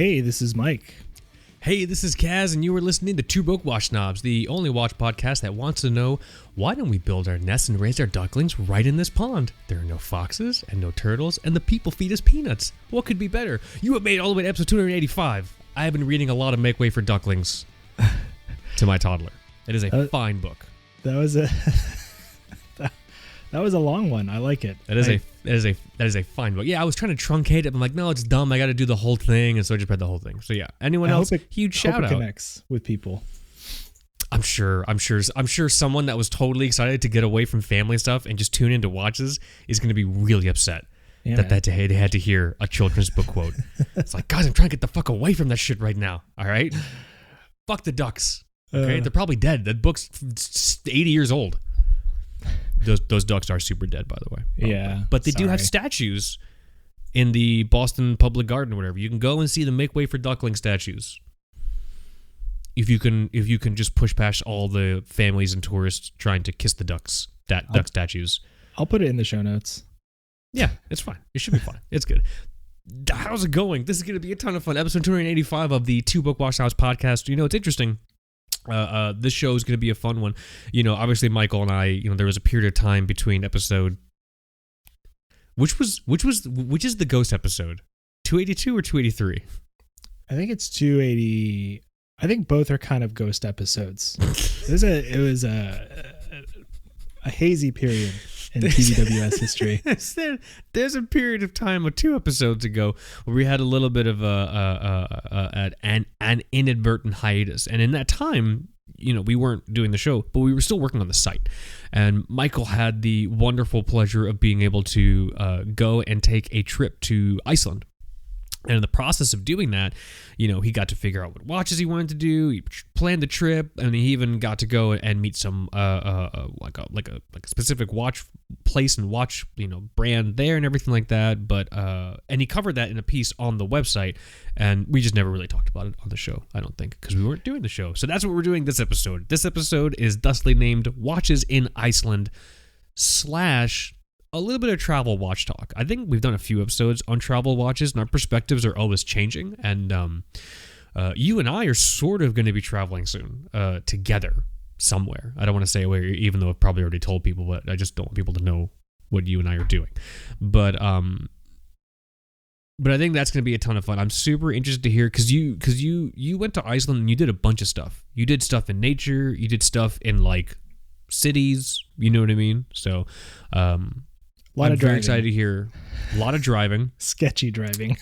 Hey, this is Mike. Hey, this is Kaz, and you are listening to Two Book Watch Snobs, the only watch podcast that wants to know, why don't we build our nests and raise our ducklings right in this pond? There are no foxes and no turtles, and the people feed us peanuts. What could be better? You have made all the way to episode 285. I have been reading a lot of Make Way for Ducklings to my toddler. It is a fine book. That was a that was a long one. I like it. That is a fine book. Yeah, I was trying to truncate it. I'm like, no, it's dumb. I got to do the whole thing, and so I just read the whole thing. So yeah, anyone else? Huge shout out. Connects with people. I'm sure someone that was totally excited to get away from family stuff and just tune into watches is going to be really upset that they had to hear a children's book quote. It's like, guys, I'm trying to get the fuck away from that shit right now. All right, fuck the ducks. Okay, they're probably dead. That book's 80 years old. Those ducks are super dead, by the way. Yeah, but they do have statues in the Boston Public Garden or whatever. You can go and see the Make Way for Duckling statues. If you can just push past all the families and tourists trying to kiss the duck statues. I'll put it in the show notes. Yeah, it's fine. It should be fine. It's good. How's it going? This is going to be a ton of fun. Episode 285 of the Two Book Watch Snobs podcast. You know, it's interesting. This show is going to be a fun one. You know, obviously Michael and I, there was a period of time between episode, which is the ghost episode, 282 or 283? I think it's 280. I think both are kind of ghost episodes. It was a hazy period in TBWS history. There's a period of time, 2 episodes ago, where we had a little bit of an inadvertent hiatus, and in that time, we weren't doing the show, but we were still working on the site. And Michael had the wonderful pleasure of being able to go and take a trip to Iceland. And in the process of doing that, he got to figure out what watches he wanted to do. He planned the trip, and he even got to go and meet some like a specific watch place and watch brand there and everything like that. But and he covered that in a piece on the website, and we just never really talked about it on the show. I don't think, because we weren't doing the show. So that's what we're doing this episode. This episode is thusly named "Watches in Iceland / a little bit of travel watch talk." I think we've done a few episodes on travel watches, and our perspectives are always changing. And you and I are sort of going to be traveling soon together somewhere. I don't want to say where, even though I've probably already told people, but I just don't want people to know what you and I are doing. But I think that's going to be a ton of fun. I'm super interested to hear, because you went to Iceland and you did a bunch of stuff. You did stuff in nature. You did stuff in like cities. You know what I mean? So. I'm very excited to hear a lot of driving, sketchy driving,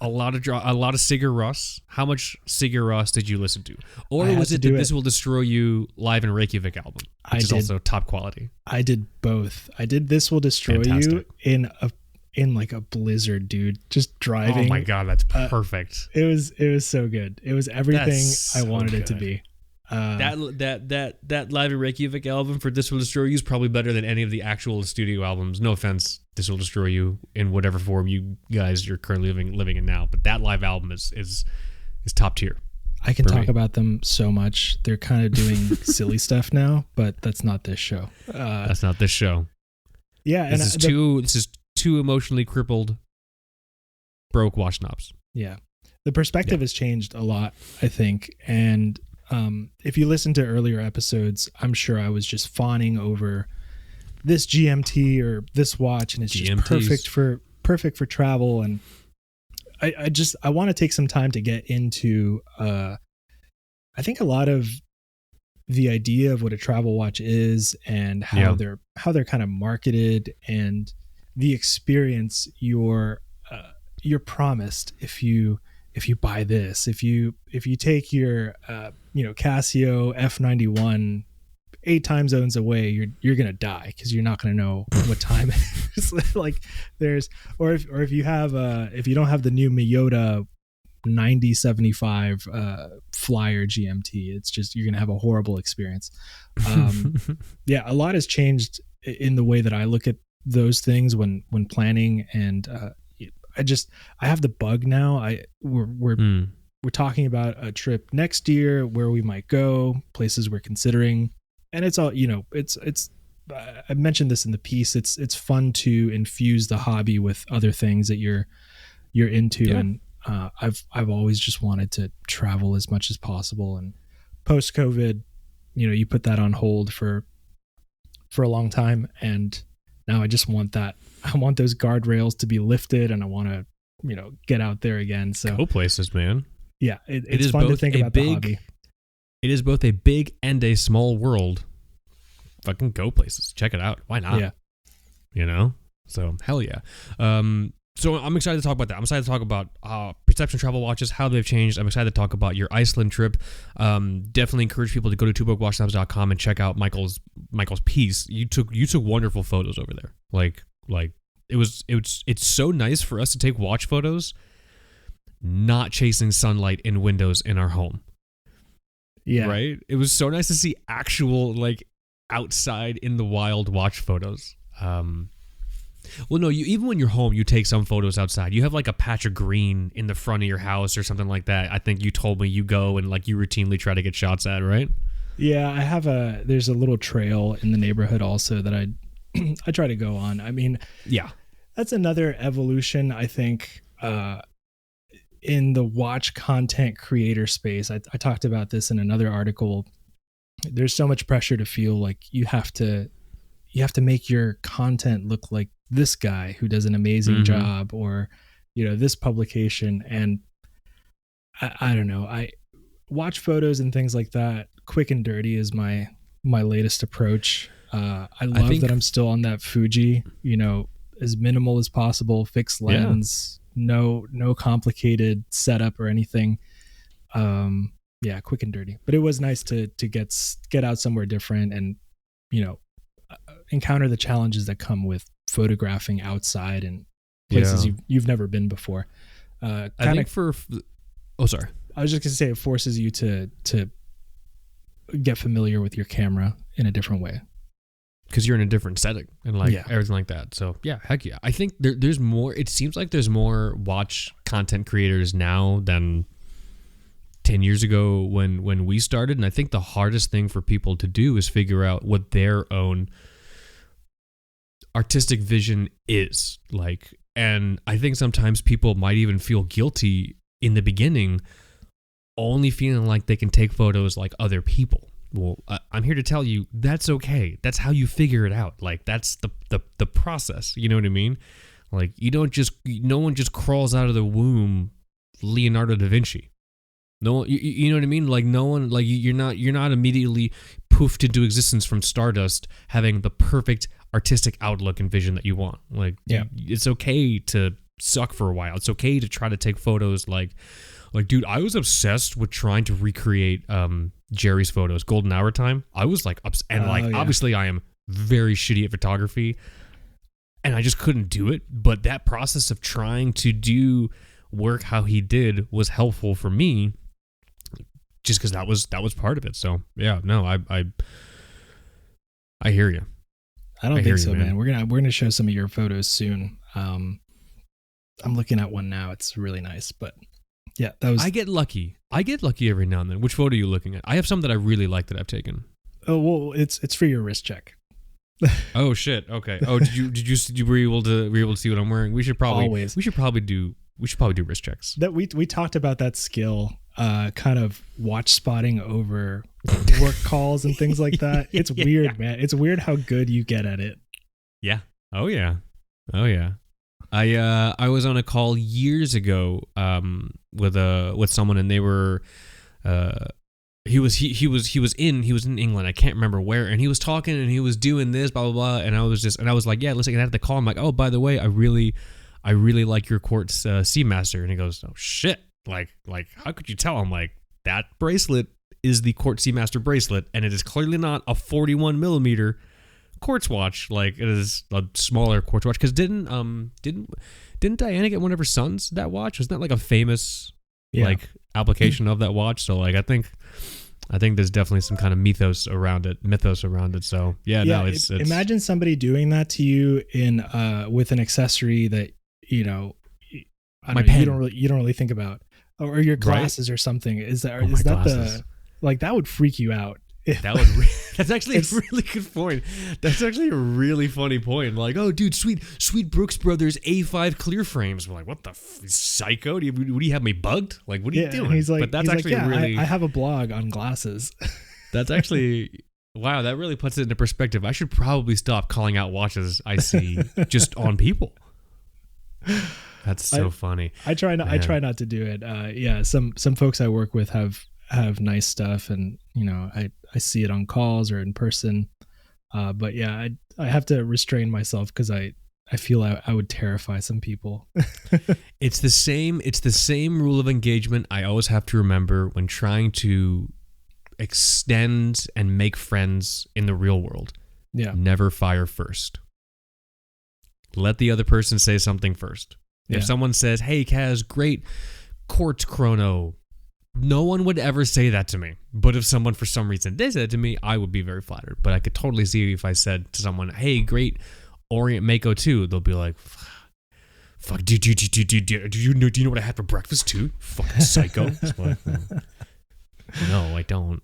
a lot of Sigur Rós. How much Sigur Rós did you listen to, or was it the "This Will Destroy You" live in Reykjavik album, which is also top quality? I did both. I did "This Will Destroy You" in like a blizzard, dude. Just driving. Oh my god, that's perfect. It was so good. It was everything I wanted it to be. That live in Reykjavik album for "This Will Destroy You" is probably better than any of the actual studio albums. No offense, "This Will Destroy You" in whatever form you guys are currently living in now, but that live album is top tier. I can talk about them so much. They're kind of doing silly stuff now, but that's not this show. That's not this show. Yeah, this is two emotionally crippled broke watch snobs. Yeah, the perspective has changed a lot, I think, and. If you listen to earlier episodes, I'm sure I was just fawning over this GMT or this watch, and it's GMTs. Just perfect for travel. And I want to take some time to get into, I think a lot of the idea of what a travel watch is and how they're kind of marketed, and the experience you're promised if you buy this, if you take your Casio F91 8 time zones away, you're gonna die because you're not gonna know what time it is. Like if you have if you don't have the new Miyota 9075 Flyer GMT, it's just, you're gonna have a horrible experience. Yeah, a lot has changed in the way that I look at those things when planning, and I have the bug now. We're talking about a trip next year where we might go, places we're considering, and it's all, it's I mentioned this in the piece. It's fun to infuse the hobby with other things that you're into, I've always just wanted to travel as much as possible, and post COVID, you put that on hold for a long time, and now I just want that. I want those guardrails to be lifted, and I want to get out there again. So go places, man. Yeah, it's fun to think about the hobby. It is both a big and a small world. Fucking go places. Check it out. Why not? Yeah. So hell yeah. So I'm excited to talk about that. I'm excited to talk about perception travel watches, how they've changed. I'm excited to talk about your Iceland trip. Definitely encourage people to go to twobookWatchSnobs.com and check out Michael's piece. You took wonderful photos over there. Like it's so nice for us to take watch photos, not chasing sunlight in windows in our home. Yeah. Right? It was so nice to see actual outside in the wild watch photos. Well, no, even when you're home, you take some photos outside. You have a patch of green in the front of your house or something like that. I think you told me you go and you routinely try to get shots at, right? Yeah, there's a little trail in the neighborhood also that I try to go on. I mean, yeah, that's another evolution, I think, in the watch content creator space. I talked about this in another article. There's so much pressure to feel like you have to make your content look like this guy who does an amazing job, or this publication. And I don't know, I watch photos and things like that. Quick and dirty is my latest approach. I love that I'm still on that Fuji, as minimal as possible, fixed lens, no complicated setup or anything. Quick and dirty. But it was nice to get out somewhere different and encounter the challenges that come with photographing outside and places you've never been before. I think sorry. I was just gonna say it forces you to get familiar with your camera in a different way, because you're in a different setting and everything like that. So yeah, heck yeah. I think there's more. It seems like there's more watch content creators now than 10 years ago when we started. And I think the hardest thing for people to do is figure out what their own artistic vision is like. And I think sometimes people might even feel guilty in the beginning, only feeling like they can take photos like other people. Well, I'm here to tell you that's okay. That's how you figure it out. That's the process. You know what I mean? No one just crawls out of the womb Leonardo da Vinci. No, you know what I mean? No one, you're not immediately poofed into existence from stardust having the perfect artistic outlook and vision that you want. It's okay to suck for a while. It's okay to try to take photos dude, I was obsessed with trying to recreate Jerry's photos, Golden Hour Time. I was obviously I am very shitty at photography and I just couldn't do it. But that process of trying to do work how he did was helpful for me, just because that was part of it. So yeah, no, I hear you. I don't think so, man. We're gonna show some of your photos soon. I'm looking at one now. It's really nice, but yeah, that was. I get lucky every now and then. Which photo are you looking at? I have some that I really like that I've taken. Oh well, it's for your wrist check. Oh shit. Okay. Oh, did you were you able to see what I'm wearing? We should probably do wrist checks. That we talked about that skill, kind of watch spotting over work calls and things like that. It's weird, man. It's weird how good you get at it. Yeah. Oh yeah. I was on a call years ago with someone, and they were he was in England. I can't remember where, and he was talking and he was doing this blah blah blah, and I was like, yeah, listen, I had the call. I'm like, oh, by the way, I really like your Quartz Seamaster. And he goes, oh shit, like how could you tell? I'm like, that bracelet is the Quartz Seamaster bracelet, and it is clearly not a 41 millimeter quartz watch. It is a smaller quartz watch. Because didn't Diana get one of her sons that watch? Wasn't that a famous application of that watch? So I think there's definitely some kind of mythos around it. So no, it's imagine somebody doing that to you in with an accessory that you don't really think about, or your glasses, right? Or something. Is that glasses. that would freak you out That's actually a really good point. That's actually a really funny point. Like, oh, dude, sweet Brooks Brothers A5 clear frames. We're like, what the psycho? Do you have me bugged? Like, what are you doing? And he's like, but that's actually really. I have a blog on glasses. That's actually. Wow, that really puts it into perspective. I should probably stop calling out watches I see just on people. That's so funny. I try not to do it. Some folks I work with have nice stuff, and I see it on calls or in person. But yeah, I have to restrain myself because I feel I would terrify some people. It's the same rule of engagement I always have to remember when trying to extend and make friends in the real world. Yeah. Never fire first. Let the other person say something first. If someone says, "Hey, Kaz, great quartz chrono," no one would ever say that to me. But if someone for some reason did say that to me, I would be very flattered. But I could totally see if I said to someone, "Hey, great Orient Mako 2," they'll be like, "Fuck, do you know what I had for breakfast too? Fucking psycho." Like, no, I don't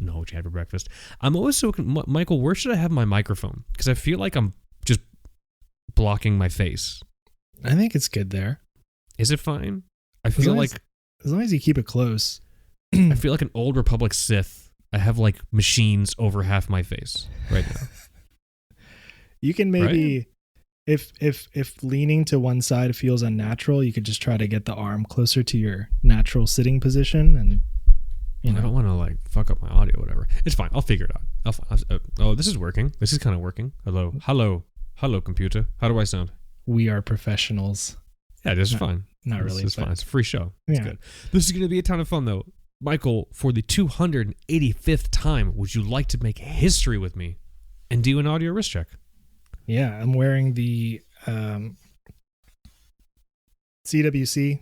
know what you had for breakfast. I'm always so Michael, where should I have my microphone? Because I feel like I'm just blocking my face. I think it's good there. Is it fine? I feel like as long as you keep it close. I feel like an old Republic Sith. I have like machines over half my face right now. You can maybe, if leaning to one side feels unnatural, you could just try to get the arm closer to your natural sitting position, and I don't want to like fuck up my audio or whatever. It's fine. I'll figure it out. Oh, this is working. This is kind of working. Hello, computer. How do I sound? We are professionals. Yeah, this is fine. Not really. It's fine. It's a free show. It's good. This is going to be a ton of fun, though. Michael, for the 285th time, would you like to make history with me and do an audio wrist check? Yeah, I'm wearing the CWC.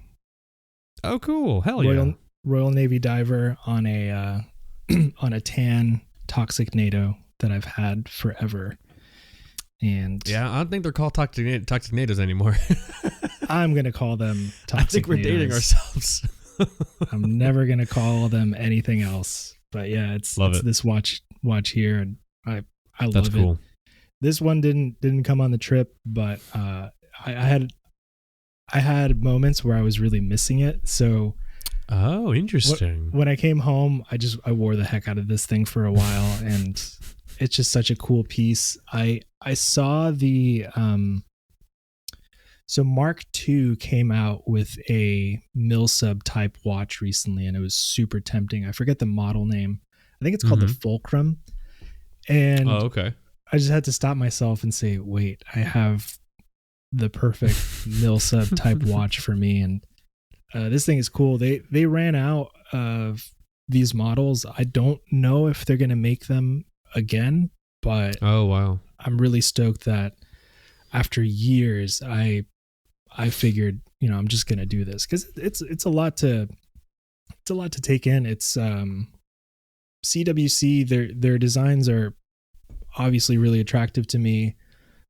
Oh, cool. Hell yeah. Royal Navy diver on a on a tan toxic NATO that I've had forever. And yeah, I don't think they're called toxic NATOs anymore. I'm going to call them toxic I think we're NATOs. dating ourselves. I'm never going to call them anything else. But yeah, it's this watch here, and I love it. That's cool. This one didn't come on the trip, but I had moments where I was really missing it. So oh, interesting. When I came home, I wore the heck out of this thing for a while, and it's just such a cool piece. I saw the so Mark II came out with a Milsub type watch recently, and it was super tempting. I forget the model name. I think it's called the Fulcrum. And okay. I just had to stop myself and say, wait, I have the perfect Milsub type watch for me. And this thing is cool. They ran out of these models. I don't know if they're going to make them again, but oh wow, I'm really stoked that after years I figured, I'm just going to do this, because it's a lot to take in. It's CWC, their designs are obviously really attractive to me,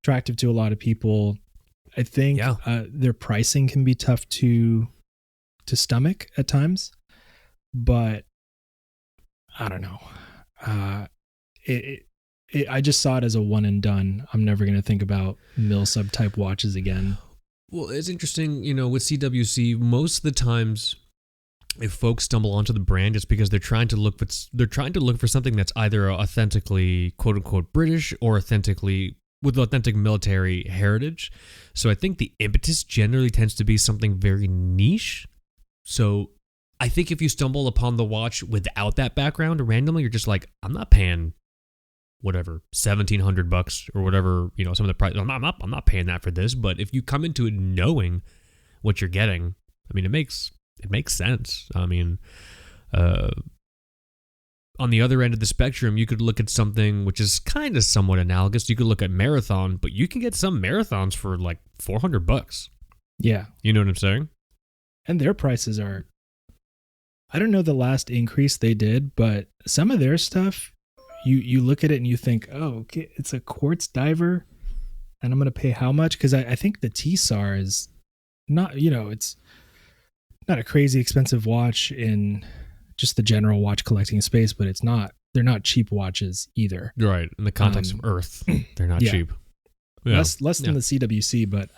attractive to a lot of people. I think their pricing can be tough to stomach at times, but I don't know. I just saw it as a one and done. I'm never going to think about Milsub type watches again. Well, it's interesting, with CWC, most of the times if folks stumble onto the brand, it's because they're trying to look for something that's either authentically quote unquote British or with authentic military heritage. So I think the impetus generally tends to be something very niche. So I think if you stumble upon the watch without that background randomly, you're just like, I'm not paying whatever $1,700 or whatever, some of the price. I'm not paying that for this. But if you come into it knowing what you're getting, I mean, it makes sense. I mean, on the other end of the spectrum, you could look at something which is kind of somewhat analogous. You could look at Marathon, but you can get some Marathons for like $400. Yeah, you know what I'm saying? And their prices are, I don't know the last increase they did, but some of their stuff, you look at it and you think, oh, okay, it's a quartz diver, and I'm going to pay how much? Because I think the T-SAR is not, it's not a crazy expensive watch in just the general watch collecting space, but it's not they're not cheap watches either. Right. In the context of Earth, they're not yeah. cheap. Yeah. Less than the CWC, but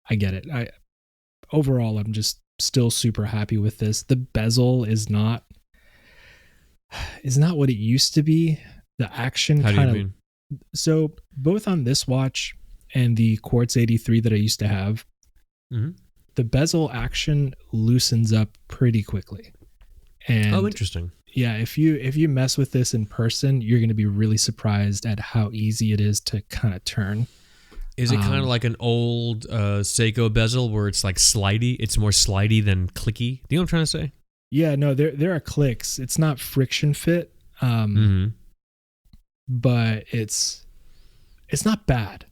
I get it. Overall, I'm just still super happy with this. The bezel is not what it used to be. The action How do you mean? So both on this watch and the Quartz 83 that I used to have, the bezel action loosens up pretty quickly. And interesting. Yeah, if you mess with this in person, you're going to be really surprised at how easy it is to kind of turn. Is it kind of like an old Seiko bezel where it's like slidey? It's more slidey than clicky. Do you know what I'm trying to say? Yeah, no, there are clicks. It's not friction fit, but it's not bad.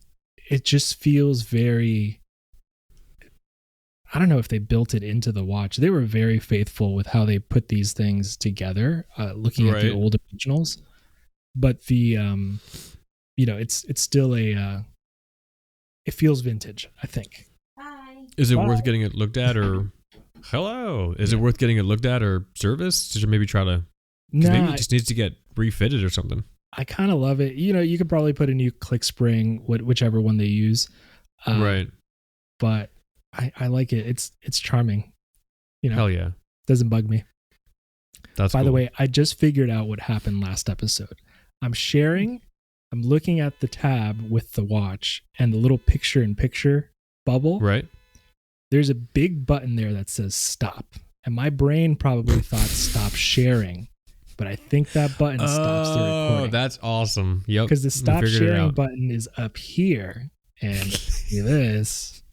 It just feels very. I don't know if they built it into the watch. They were very faithful with how they put these things together, looking at the old originals. But the, it's still it feels vintage, I think. Hi. Is it worth getting it looked at or hello? Is it worth getting it looked at or serviced? Or maybe try to, maybe it just needs to get refitted or something. I kind of love it. You could probably put a new click spring, whichever one they use. Right. But I like it. It's charming. Hell yeah. Doesn't bug me. That's By cool. the way, I just figured out what happened last episode. I'm looking at the tab with the watch and the little picture-in-picture bubble. Right. There's a big button there that says stop. And my brain probably thought stop sharing. But I think that button stops the recording. Oh, that's awesome. Yep. Because the stop sharing button is up here. And this,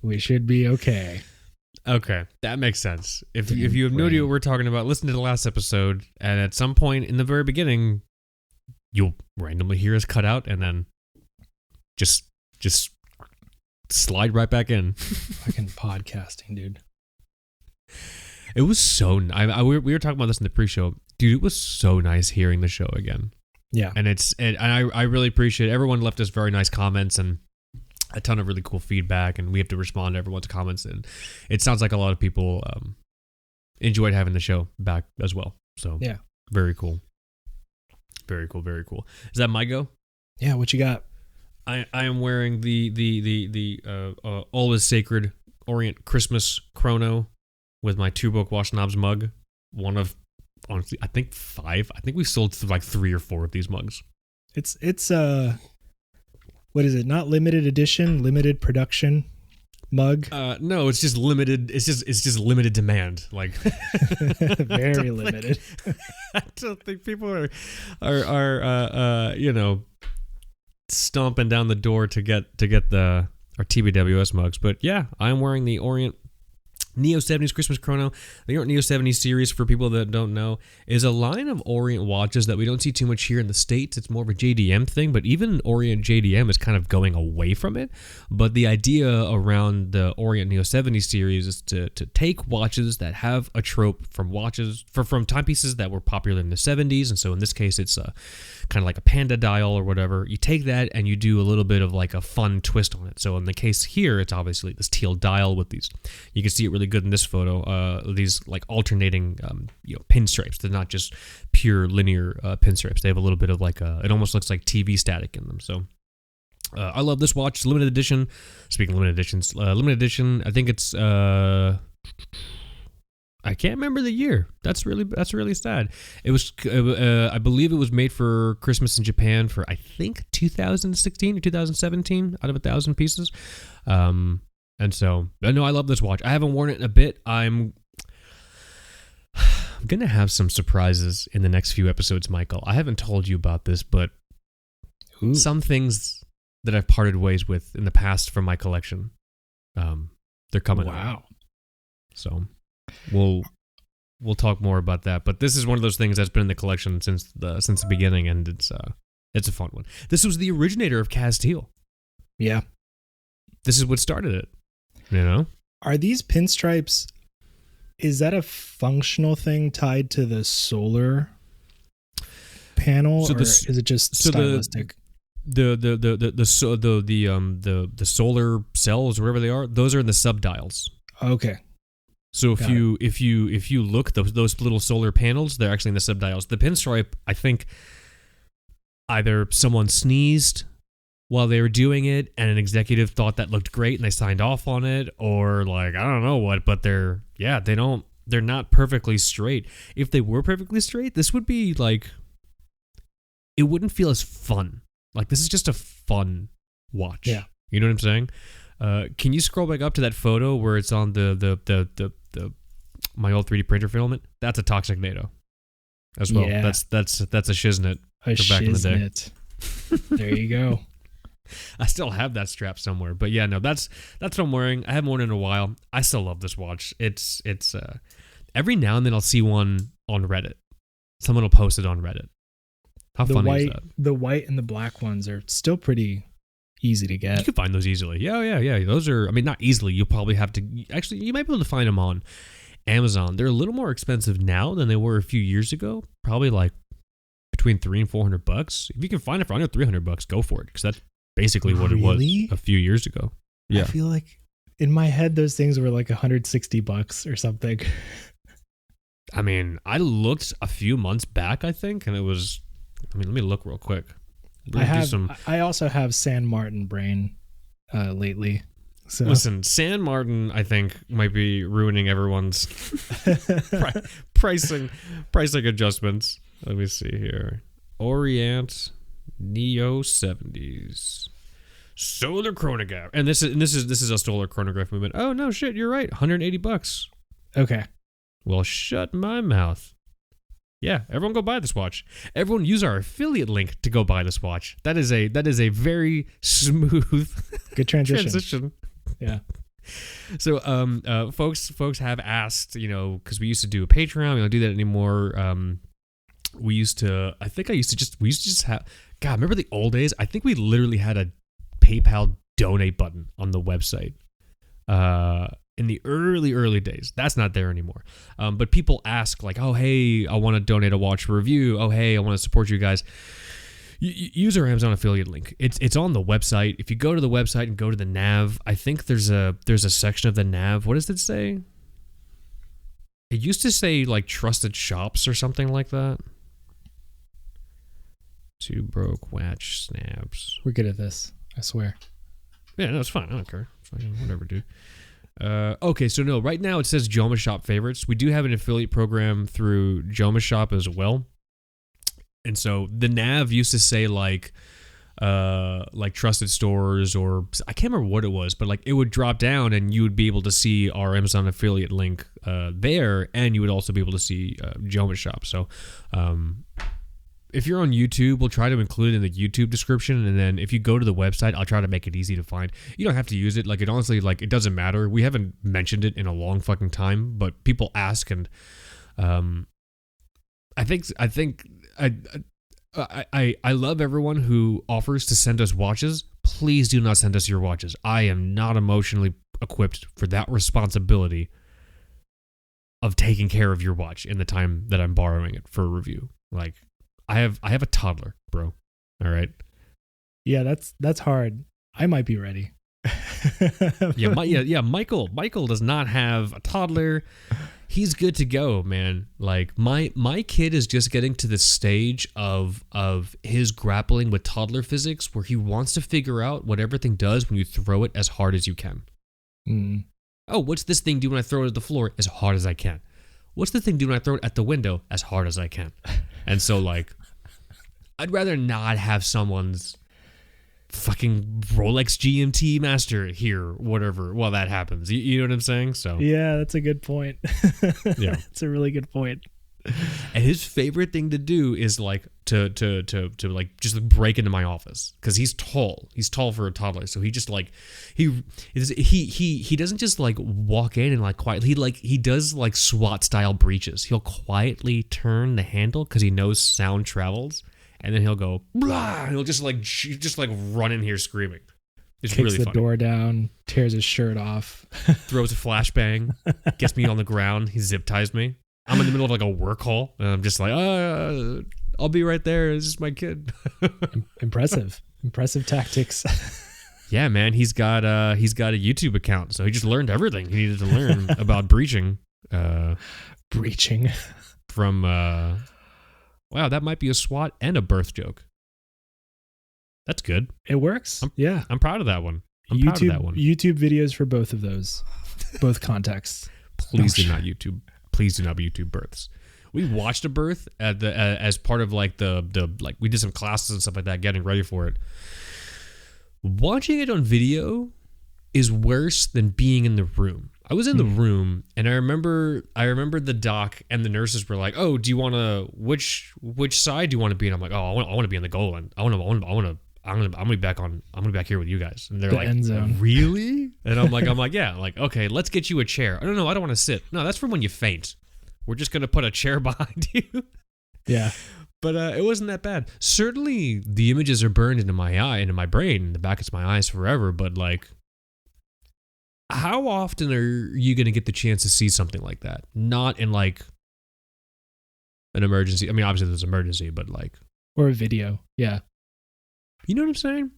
we should be okay. Okay, that makes sense. If you have no idea what we're talking about, listen to the last episode, and at some point in the very beginning, you'll randomly hear us cut out, and then just slide right back in. Fucking podcasting, dude. It was so. We were talking about this in the pre-show, dude. It was so nice hearing the show again. Yeah, and I really appreciate it. Everyone left us very nice comments and a ton of really cool feedback, and we have to respond to everyone's comments, and it sounds like a lot of people enjoyed having the show back as well. So yeah, very cool. Very cool. Is that my go? Yeah, what you got? I am wearing the always sacred Orient Christmas chrono with my Two Book Watch Snobs mug. One of, honestly, I think 5. I think we've sold like 3 or 4 of these mugs. It's what is it? Not limited edition, limited production mug. No, it's just limited. It's just limited demand. Like very limited. I don't think people are stomping down the door to get our TBWS mugs. But yeah, I'm wearing the Orient Neo 70s Christmas Chrono. The Orient Neo 70s series, for people that don't know, is a line of Orient watches that we don't see too much here in the States. It's more of a JDM thing, but even Orient JDM is kind of going away from it. But the idea around the Orient Neo 70s series is to take watches that have a trope from timepieces that were popular in the 70s. And so in this case, it's kind of like a panda dial or whatever. You take that and you do a little bit of like a fun twist on it. So in the case here, it's obviously this teal dial with these, you can see it really good in this photo, these like alternating pinstripes. They're not just pure linear pinstripes. They have a little bit of like it almost looks like TV static in them. So I love this watch. It's limited edition. Speaking of limited editions, limited edition, I think it's I can't remember the year. That's really sad. It was I believe it was made for Christmas in Japan for, I think, 2016 or 2017 out of 1,000 pieces. And so, no, I love this watch. I haven't worn it in a bit. I'm going to have some surprises in the next few episodes, Michael. I haven't told you about this, but some things that I've parted ways with in the past from my collection, they're coming out. Wow. So we'll talk more about that. But this is one of those things that's been in the collection since the beginning, and it's a fun one. This was the originator of Castile. Yeah. This is what started it. You know? Are these pinstripes, is that a functional thing tied to the solar panel, or is it just stylistic? The solar cells, wherever they are, those are in the subdials. Okay. So if you look, those little solar panels, they're actually in the subdials. The pinstripe, I think, either someone sneezed while they were doing it and an executive thought that looked great and they signed off on it, or like I don't know what, but they're not perfectly straight. If they were perfectly straight, this would be like, it wouldn't feel as fun. Like, this is just a fun watch. Yeah. You know what I'm saying? Can you scroll back up to that photo where it's on the my old 3D printer filament? That's a Toxic NATO as well. Yeah. That's a shiznit for back in the day. There you go. I still have that strap somewhere, but yeah, no, that's what I'm wearing. I haven't worn it in a while. I still love this watch. It's every now and then I'll see one on Reddit. Someone will post it on Reddit. How funny is that? The white and the black ones are still pretty easy to get. You can find those easily. Yeah. Those are, I mean, not easily. You'll probably have to, actually, you might be able to find them on Amazon. They're a little more expensive now than they were a few years ago. Probably like between $300 and $400. If you can find it for under $300, go for it, because that's basically what it was a few years ago. Yeah. I feel like in my head those things were like $160 or something. I mean, I looked a few months back, I think, and it was, I mean, let me look real quick. I also have San Martin brain lately. So. Listen, San Martin, I think, might be ruining everyone's pricing adjustments. Let me see here. Orient Neo 70s solar chronograph, and this is a solar chronograph movement. Oh no, shit, you're right. $180. Okay. Well, shut my mouth. Yeah, everyone go buy this watch. Everyone use our affiliate link to go buy this watch. That is a very smooth good transition. Yeah. So folks have asked, because we used to do a Patreon, we don't do that anymore. We used to just have, God, remember the old days? I think we literally had a PayPal donate button on the website. In the early days. That's not there anymore. But people ask like, oh, hey, I want to donate a watch for review. Oh, hey, I want to support you guys. Use our Amazon affiliate link. It's on the website. If you go to the website and go to the nav, I think there's a section of the nav. What does it say? It used to say like trusted shops or something like that. Two Book Watch Snobs. We're good at this, I swear. Yeah, no, it's fine. I don't care. Whatever, dude. Okay, so no, right now it says Joma Shop favorites. We do have an affiliate program through Joma Shop as well. And so the nav used to say like trusted stores, or I can't remember what it was, but like it would drop down and you would be able to see our Amazon affiliate link there, and you would also be able to see Joma Shop. So if you're on YouTube, we'll try to include it in the YouTube description, and then if you go to the website, I'll try to make it easy to find. You don't have to use it. Like, it honestly, like, it doesn't matter. We haven't mentioned it in a long fucking time, but people ask, and I love everyone who offers to send us watches. Please do not send us your watches. I am not emotionally equipped for that responsibility of taking care of your watch in the time that I'm borrowing it for a review. Like, I have a toddler, bro. All right. Yeah, that's hard. I might be ready. Michael does not have a toddler. He's good to go, man. Like my kid is just getting to the stage of his grappling with toddler physics, where he wants to figure out what everything does when you throw it as hard as you can. Oh, what's this thing do when I throw it at the floor? As hard as I can. What's the thing do when I throw it at the window? As hard as I can. And so, like, I'd rather not have someone's fucking Rolex GMT master here, whatever, while that happens. You know what I'm saying? So yeah, that's a good point. Yeah, it's a really good point. And his favorite thing to do is like to like just break into my office, because he's tall. He's tall for a toddler, so he just like he doesn't just like walk in and like quietly. He does like SWAT style breaches. He'll quietly turn the handle because he knows sound travels, and then he'll go blah. And he'll just like run in here screaming. It's Kicks really the funny. Door down, tears his shirt off, throws a flashbang, gets me on the ground. He zip ties me. I'm in the middle of like a work call, and I'm just like, I'll be right there. It's just my kid. Impressive tactics. Yeah, man, he's got a YouTube account, so he just learned everything he needed to learn about breaching. Breaching. From wow, that might be a SWAT and a birth joke. That's good. It works. I'm proud of that one. Proud of that one. YouTube videos for both of those, both contexts. Please do not YouTube. Please do not be YouTube births. We watched a birth at the as part of like the like we did some classes and stuff like that, getting ready for it. Watching it on video is worse than being in the room. I was in the room, and I remember the doc and the nurses were like, "Oh, do you want to which side do you want to be?" And I'm like, "Oh, I want to be on the goal end. I'm gonna be back here with you guys." And they're like, end zone. "Really?" And I'm like, "Yeah." I'm like, "Okay, let's get you a chair." "Oh, no, I don't want to sit." "No, that's for when you faint. We're just gonna put a chair behind you." Yeah. But it wasn't that bad. Certainly, the images are burned into my eye, into my brain, in the back of my eyes forever. But like, how often are you going to get the chance to see something like that? Not in like an emergency. I mean, obviously there's an emergency, but like, or a video. Yeah. You know what I'm saying?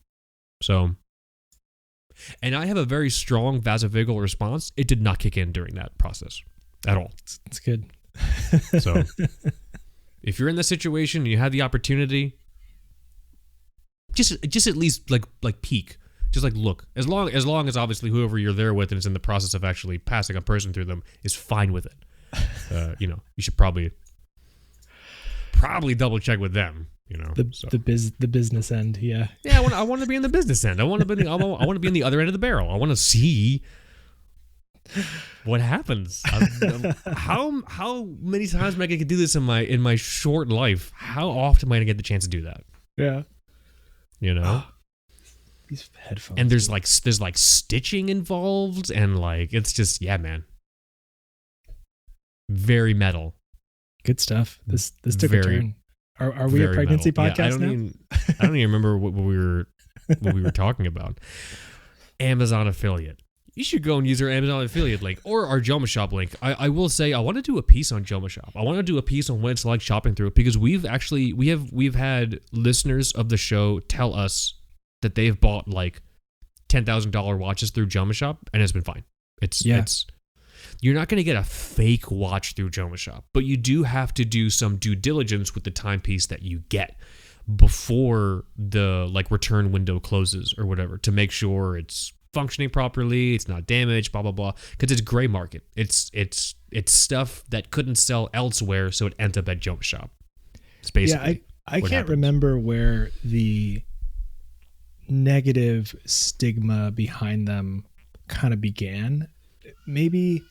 So, and I have a very strong vasovagal response. It did not kick in during that process at all. It's good. So, if you're in this situation and you have the opportunity, just at least like peek. Just like look, as long as obviously whoever you're there with and is in the process of actually passing a person through them is fine with it. You should probably double check with them. The business end. Yeah. Yeah, I want to be in the business end. I want to be in the other end of the barrel. I want to see what happens. How many times am I going to do this in my short life? How often am I going to get the chance to do that? Yeah. These headphones. And there's like stitching involved, and like it's just man. Very metal. Good stuff. This took a turn. Are we a pregnancy metal. podcast now? I don't even remember what we were talking about. Amazon affiliate. You should go and use our Amazon affiliate link or our Joma Shop link. I will say I want to do a piece on Joma Shop. I want to do a piece on what it's like shopping through it, because we've had listeners of the show tell us that they've bought like $10,000 watches through Joma Shop, and it's been fine. It's you're not going to get a fake watch through Joma Shop, but you do have to do some due diligence with the timepiece that you get before the like return window closes or whatever, to make sure it's functioning properly, it's not damaged, blah blah blah, because it's gray market. It's stuff that couldn't sell elsewhere, so it ends up at Joma Shop. It's basically I can't remember where the negative stigma behind them kind of began. Maybe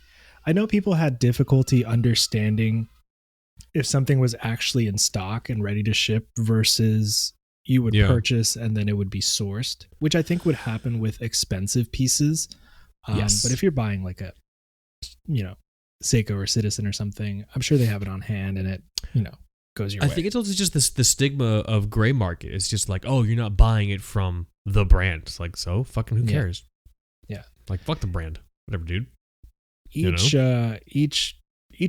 I know people had difficulty understanding if something was actually in stock and ready to ship versus you would purchase and then it would be sourced, which I think would happen with expensive pieces. Yes. But if you're buying like a, Seiko or Citizen or something, I'm sure they have it on hand and it, goes your way. I think it's also just the stigma of gray market. It's just like, oh, you're not buying it from the brand. It's like, so fucking who cares? Yeah. Like, fuck the brand. Whatever, dude. Each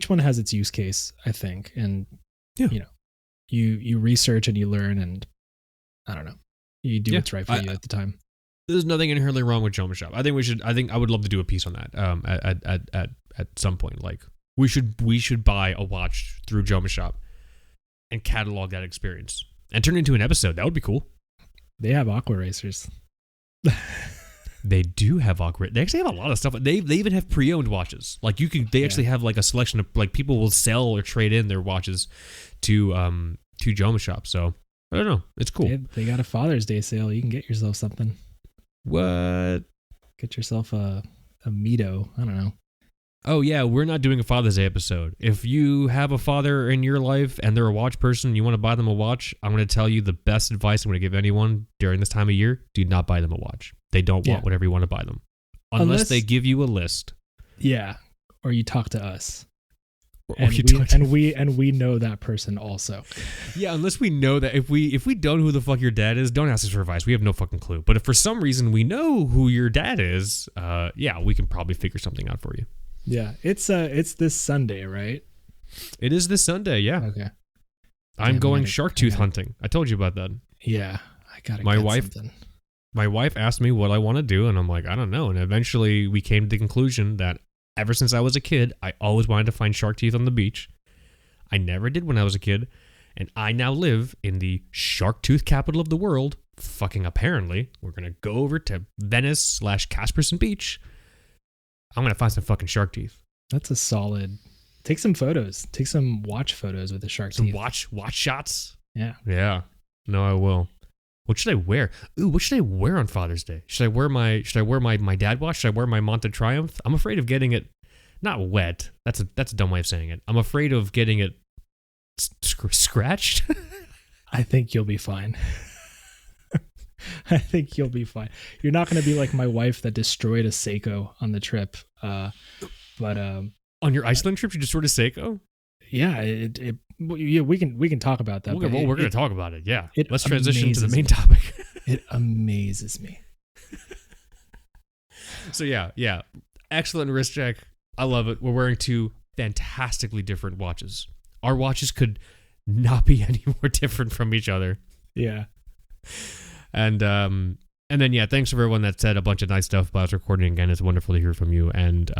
one has its use case, I think. And, you research and you learn, and I don't know, you do what's right for you at the time. There's nothing inherently wrong with Joma Shop. I think I would love to do a piece on that at some point. Like, we should buy a watch through Joma Shop and catalog that experience and turn it into an episode. That would be cool. They have aqua racers. They do have aqua. They actually have a lot of stuff. They even have pre-owned watches. Like they actually have like a selection of, like, people will sell or trade in their watches to Joma Shop. So I don't know. It's cool. They got a Father's Day sale. You can get yourself something. What? Get yourself a Mito. I don't know. Oh, yeah, we're not doing a Father's Day episode. If you have a father in your life and they're a watch person and you want to buy them a watch, I'm going to tell you the best advice I'm going to give anyone during this time of year: do not buy them a watch. They don't want whatever you want to buy them. Unless they give you a list. Yeah, or you talk to us. And we know that person also. Yeah, unless we know that. If we don't know who the fuck your dad is, don't ask us for advice. We have no fucking clue. But if for some reason we know who your dad is, we can probably figure something out for you. Yeah, it's this Sunday, right? It is this Sunday, yeah. Okay. I'm going shark tooth hunting. I told you about that. Yeah, I gotta get something. My wife asked me what I want to do, and I'm like, I don't know. And eventually we came to the conclusion that ever since I was a kid, I always wanted to find shark teeth on the beach. I never did when I was a kid. And I now live in the shark tooth capital of the world. Fucking apparently. We're going to go over to Venice/Casperson Beach. I'm going to find some fucking shark teeth. That's a solid. Take some photos. Take some watch photos with the shark teeth. Watch shots? Yeah. Yeah. No, I will. What should I wear? Ooh, what should I wear on Father's Day? Should I wear my dad watch? Should I wear my Monte Triumph? I'm afraid of getting it not wet. That's a dumb way of saying it. I'm afraid of getting it scratched. I think you'll be fine. I think you'll be fine. You're not going to be like my wife that destroyed a Seiko on the trip. On your Iceland trip, you destroyed a Seiko? Yeah, we can talk about that. We're going to talk about it. Yeah, let's transition to the main me. topic. It amazes me. So yeah, excellent wrist check. I love it. We're wearing two fantastically different watches. Our watches could not be any more different from each other. Yeah. And then yeah, thanks for everyone that said a bunch of nice stuff about us recording again. It's wonderful to hear from you. And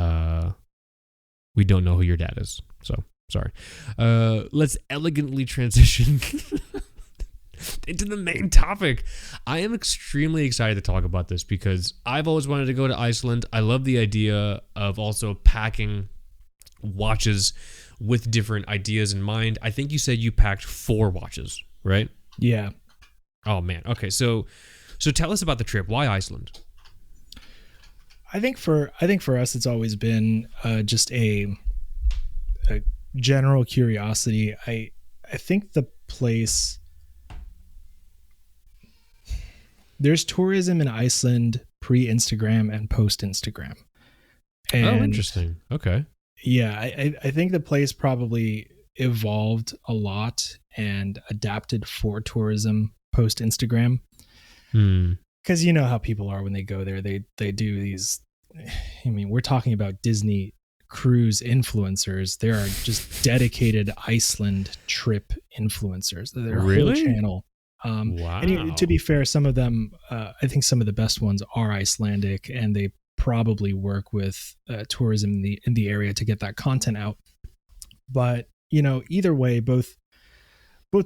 we don't know who your dad is, so sorry. Let's elegantly transition into the main topic. I am extremely excited to talk about this because I've always wanted to go to Iceland. I love the idea of also packing watches with different ideas in mind. I think you said you packed 4 watches, right? Yeah. Oh man. Okay. So tell us about the trip. Why Iceland? I think for us, it's always been just a general curiosity. I think the place, there's tourism in Iceland pre-Instagram and post-Instagram. Oh, interesting. Okay. Yeah, I think the place probably evolved a lot and adapted for tourism post-Instagram. Because you know how people are when they go there. They do these, I mean, we're talking about Disney cruise influencers. There are just dedicated Iceland trip influencers. Their whole channel. Wow. And to be fair, some of them, I think some of the best ones are Icelandic, and they probably work with tourism in the area to get that content out. But you know, either way, both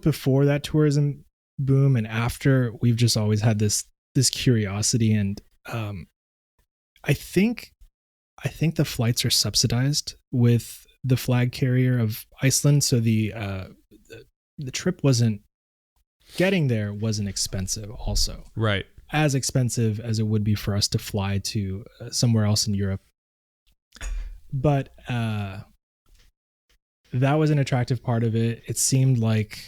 before that tourism boom and after, we've just always had this curiosity. And I think the flights are subsidized with the flag carrier of Iceland, so the trip getting there wasn't expensive. Also, right, as expensive as it would be for us to fly to somewhere else in Europe. But that was an attractive part of it. It seemed like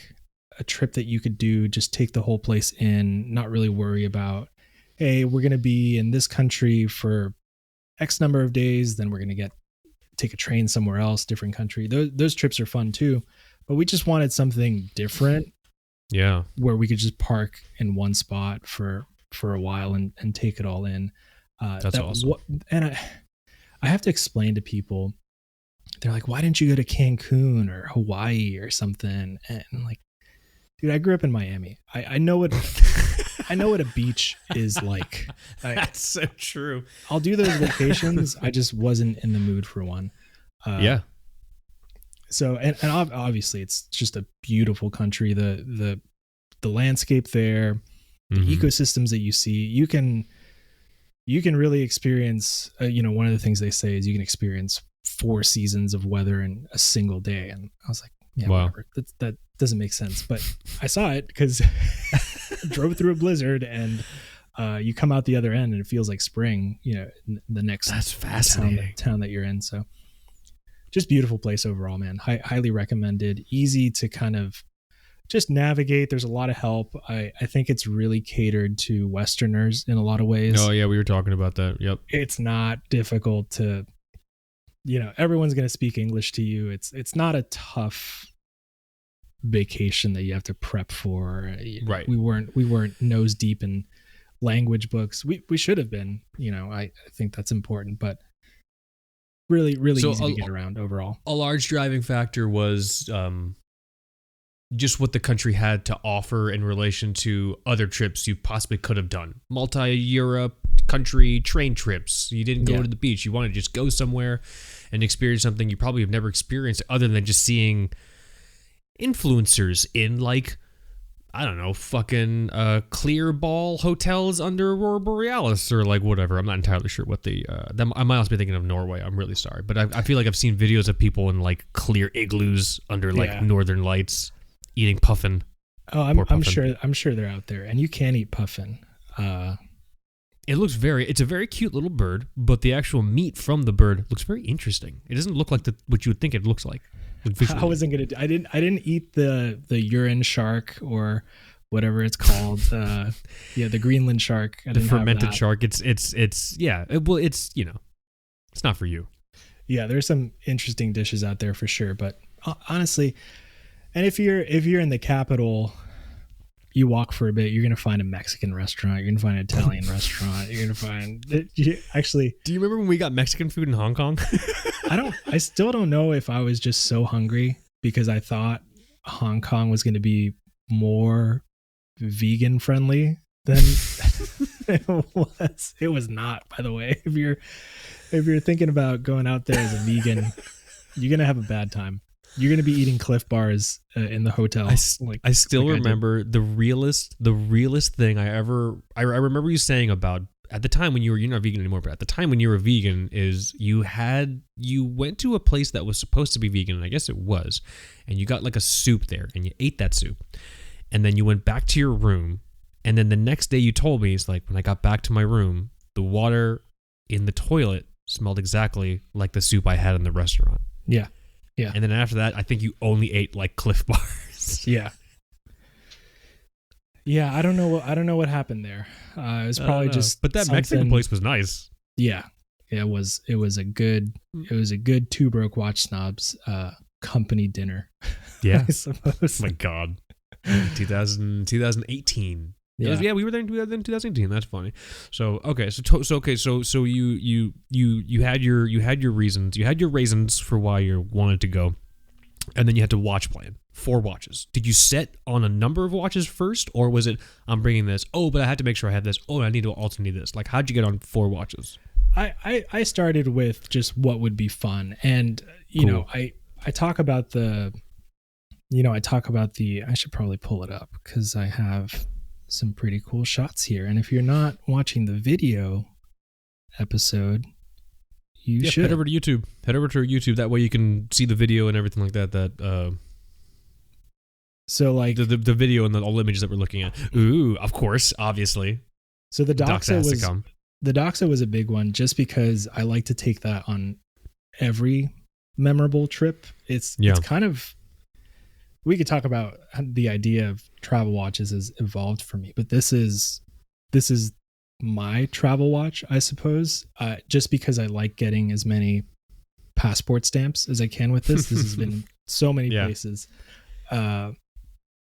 a trip that you could do, just take the whole place in, not really worry about, hey, we're going to be in this country for X number of days, then we're going to take a train somewhere else, different country. Those trips are fun too, but we just wanted something different. Yeah. Where we could just park in one spot for a while and take it all in. That's awesome. And I have to explain to people, they're like, why didn't you go to Cancun or Hawaii or something? And I'm like, dude, I grew up in Miami. I know what I know what a beach is like. That's so true. I'll do those vacations. I just wasn't in the mood for one. Yeah. So and obviously it's just a beautiful country. The landscape there, the ecosystems that you see, you can really experience. One of the things they say is you can experience 4 seasons of weather in a single day. And I was like, yeah, wow. Whatever. That doesn't make sense. But I saw it because I drove through a blizzard, and you come out the other end and it feels like spring, in the next That's fascinating. town that you're in. So just beautiful place overall, man. Highly recommended. Easy to kind of just navigate. There's a lot of help. I think it's really catered to Westerners in a lot of ways. Oh yeah, we were talking about that. Yep. It's not difficult to, everyone's going to speak English to you. It's not a tough vacation that you have to prep for. Right. We weren't nose deep in language books. We should have been, I think that's important, but really easy to get around overall. A large driving factor was just what the country had to offer in relation to other trips you possibly could have done. Multi-Europe country train trips. You didn't go to the beach. You want to just go somewhere. and experience something you probably have never experienced other than just seeing influencers in like, I don't know, fucking clear ball hotels under Aurora Borealis or like whatever. I'm not entirely sure what I might also be thinking of Norway. I'm really sorry. But I feel like I've seen videos of people in like clear igloos under like northern lights eating puffin. Oh, I'm sure they're out there, and you can eat puffin. It's a very cute little bird, but the actual meat from the bird looks very interesting. It doesn't look like what you would think it looks like. I wasn't gonna. I didn't eat the urine shark or whatever it's called. The Greenland shark. The fermented shark. It's it's not for you. Yeah, there's some interesting dishes out there for sure, but honestly, and if you're in the capital, you walk for a bit, you're gonna find a Mexican restaurant. You're gonna find an Italian restaurant. You're gonna find actually. Do you remember when we got Mexican food in Hong Kong? I still don't know if I was just so hungry because I thought Hong Kong was going to be more vegan friendly than it was. It was not, by the way. If you're thinking about going out there as a vegan, you're going to have a bad time. You're going to be eating Cliff Bars in the hotel. I still remember the realest thing I remember you saying about at the time when you're not vegan anymore, but at the time when you were vegan is you went to a place that was supposed to be vegan, and I guess it was, and you got like a soup there and you ate that soup. And then you went back to your room, and then the next day you told me, it's like when I got back to my room, the water in the toilet smelled exactly like the soup I had in the restaurant. Yeah. Yeah. And then after that, I think you only ate like Cliff Bars. Yeah. Yeah, I don't know what happened there. It was probably just. But that Mexican place was nice. Yeah, it was a good Two Broke Watch Snobs company dinner. Yeah, I suppose. My God, 2018. Yeah. We were there in 2018. That's funny. So you had your reasons. You had your reasons for why you wanted to go, and then you had to watch plan. 4 watches. Did you set on a number of watches first, or was it I'm bringing this? Oh, but I had to make sure I have this. Oh, I need to also need this. Like, how'd you get on 4 watches? I started with just what would be fun, and I talk about the. I should probably pull it up because I have some pretty cool shots here. And if you're not watching the video episode, you should head over to YouTube. Head over to our YouTube. That way you can see the video and everything like that. So like the video and all the images that we're looking at. Ooh, of course, obviously. So the Doxa was a big one just because I like to take that on every memorable trip. It's kind of, we could talk about the idea of travel watches has evolved for me, but this is my travel watch, I suppose, just because I like getting as many passport stamps as I can with this. This has been so many places.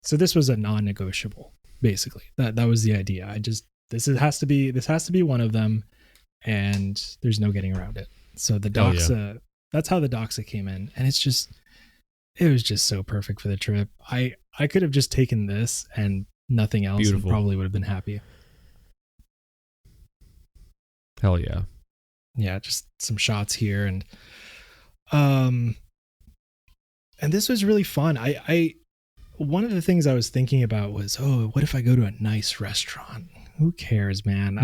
So this was a non-negotiable, basically. That was the idea. This has to be one of them, and there's no getting around it. So the Doxa, that's how the Doxa came in, and it was just so perfect for the trip. I could have just taken this and nothing else. Beautiful. And probably would have been happy. Hell yeah. Yeah, just some shots here, and this was really fun. One of the things I was thinking about was, what if I go to a nice restaurant? Who cares, man?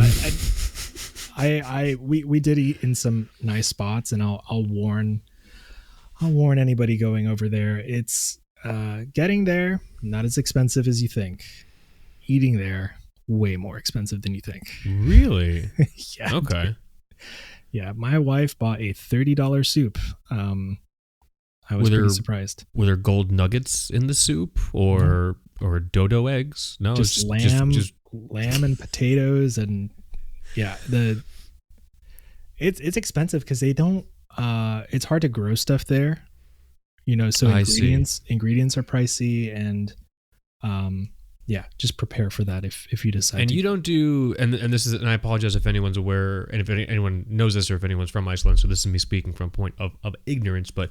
We did eat in some nice spots, and I'll warn anybody going over there. It's getting there, not as expensive as you think. Eating there, way more expensive than you think. Really? Yeah. Okay. Yeah, my wife bought a $30 soup. I was pretty surprised. Were there gold nuggets in the soup or dodo eggs? No, just lamb and potatoes, and it's expensive because they don't. It's hard to grow stuff there, So ingredients are pricey, and just prepare for that if you decide. And you don't do, and this is, and I apologize if anyone's aware, and if anyone knows this, or if anyone's from Iceland. So this is me speaking from a point of ignorance, but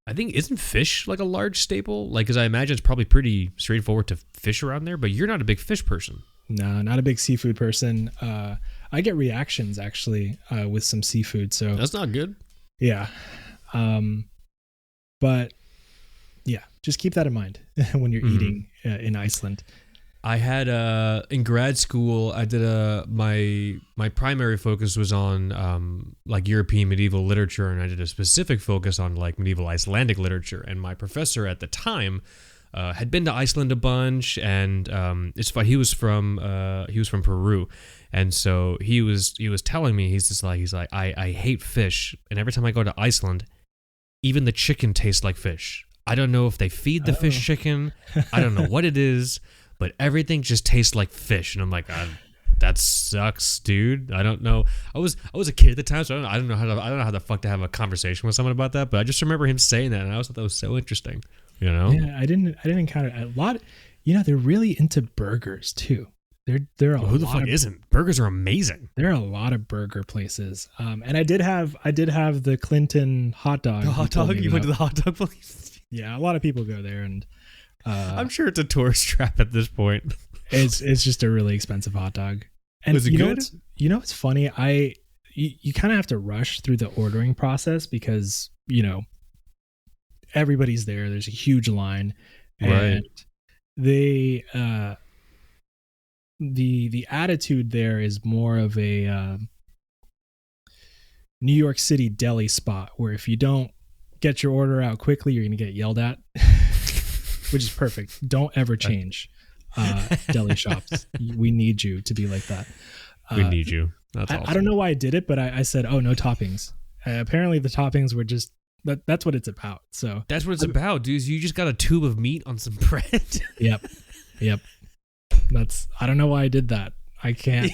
I think isn't fish like a large staple? Like, because I imagine it's probably pretty straightforward to fish around there, but you're not a big fish person. No, not a big seafood person. I get reactions actually with some seafood, so that's not good. Yeah. But yeah, just keep that in mind when you're eating in Iceland. I had in grad school, I did my primary focus was on like European medieval literature, and I did a specific focus on like medieval Icelandic literature. And my professor at the time had been to Iceland a bunch, and it's fun. He was from Peru, and so he was telling me he's like I hate fish, and every time I go to Iceland, even the chicken tastes like fish. I don't know if they feed the fish chicken. I don't know what it is. But everything just tastes like fish, and I'm like, that sucks, dude. I don't know. I was a kid at the time, so I don't know how the fuck to have a conversation with someone about that. But I just remember him saying that, and I always thought that was so interesting. You know? Yeah, I didn't encounter a lot. You know, they're really into burgers too. They're who the fuck isn't? Burgers are amazing. There are a lot of burger places. And I did have the Clinton hot dog. The hot dog. You went to the hot dog place? Yeah, a lot of people go there, and I'm sure it's a tourist trap at this point. It's just a really expensive hot dog. And was it good? You know what's funny? You kind of have to rush through the ordering process because, you know, everybody's there. There's a huge line, and they the attitude there is more of a New York City deli spot where if you don't get your order out quickly, you're going to get yelled at. Which is perfect. Don't ever change deli shops. We need you to be like that. We need you. That's awesome. I don't know why I did it, but I said, oh, no toppings. Apparently the toppings were just, that's what it's about. So that's what it's about, dude. You just got a tube of meat on some bread. Yep. I don't know why I did that. I can't.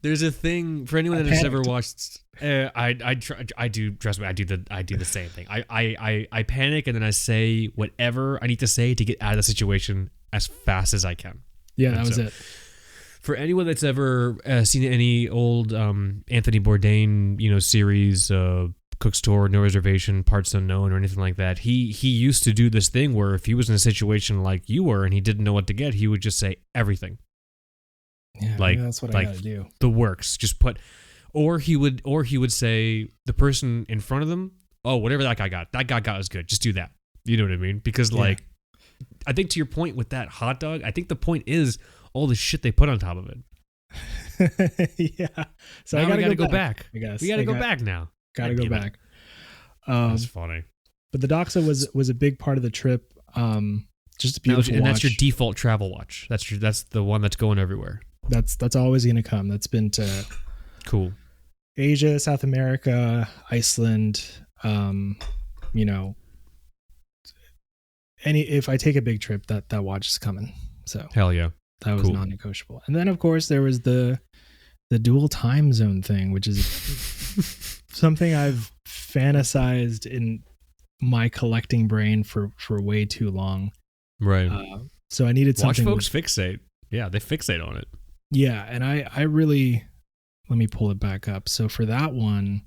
There's a thing for anyone that has ever watched. I do. Trust me. I do the same thing. I panic and then I say whatever I need to say to get out of the situation as fast as I can. Yeah, that was it. For anyone that's ever seen any old Anthony Bourdain, series, Cook's Tour, No Reservation, Parts Unknown, or anything like that, he used to do this thing where if he was in a situation like you were and he didn't know what to get, he would just say everything. Yeah, like that's what I gotta do. The works. Just put, or he would say the person in front of them, oh, whatever that guy got is good. Just do that. You know what I mean? Because I think to your point with that hot dog, I think the point is all the shit they put on top of it. Yeah. So now I gotta go back. I guess we gotta go back now. Gotta go back. That's funny. But the Doxa was a big part of the trip. Just a beautiful watch. And that's your default travel watch. That's the one that's going everywhere. That's always going to come. That's been to cool Asia, South America, Iceland. If I take a big trip, that watch is coming. So hell yeah, that was non-negotiable. And then of course there was the dual time zone thing, which is something I've fantasized in my collecting brain for way too long. Right. So I needed something. Watch folks fixate. Yeah, they fixate on it. Yeah, and I really, let me pull it back up. So for that one,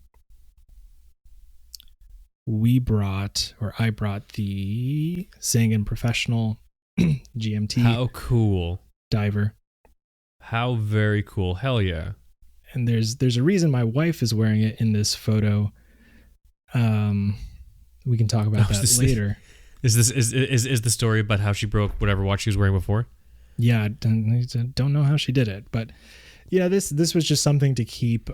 I brought the Sangan Professional GMT. How cool. Diver. How very cool. Hell yeah. And there's a reason my wife is wearing it in this photo. We can talk about that later. Is the story about how she broke whatever watch she was wearing before? Yeah, I don't know how she did it, but this was just something to keep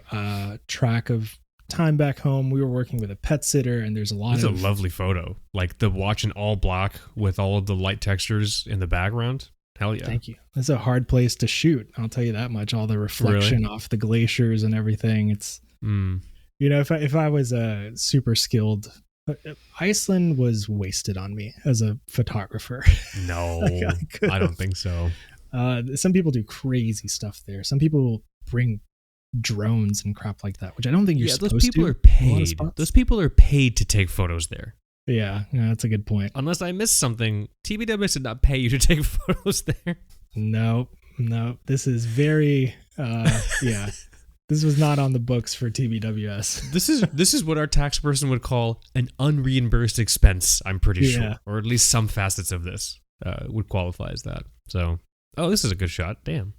track of time back home. We were working with a pet sitter, and there's a lot of... It's a lovely photo. Like the watch in all black with all of the light textures in the background. Hell yeah. Thank you. It's a hard place to shoot. I'll tell you that much. All the reflection off the glaciers and everything. It's, if I was a super skilled... Iceland was wasted on me as a photographer. No, I don't think so. Some people do crazy stuff there. Some people bring drones and crap like that, which I don't think you're supposed to. Those people are paid. Those people are paid to take photos there. Yeah, that's a good point. Unless I missed something, TBWS did not pay you to take photos there. No. This is very, This was not on the books for TBWS. This is what our tax person would call an unreimbursed expense, I'm pretty sure. Or at least some facets of this would qualify as that. So, this is a good shot. Damn.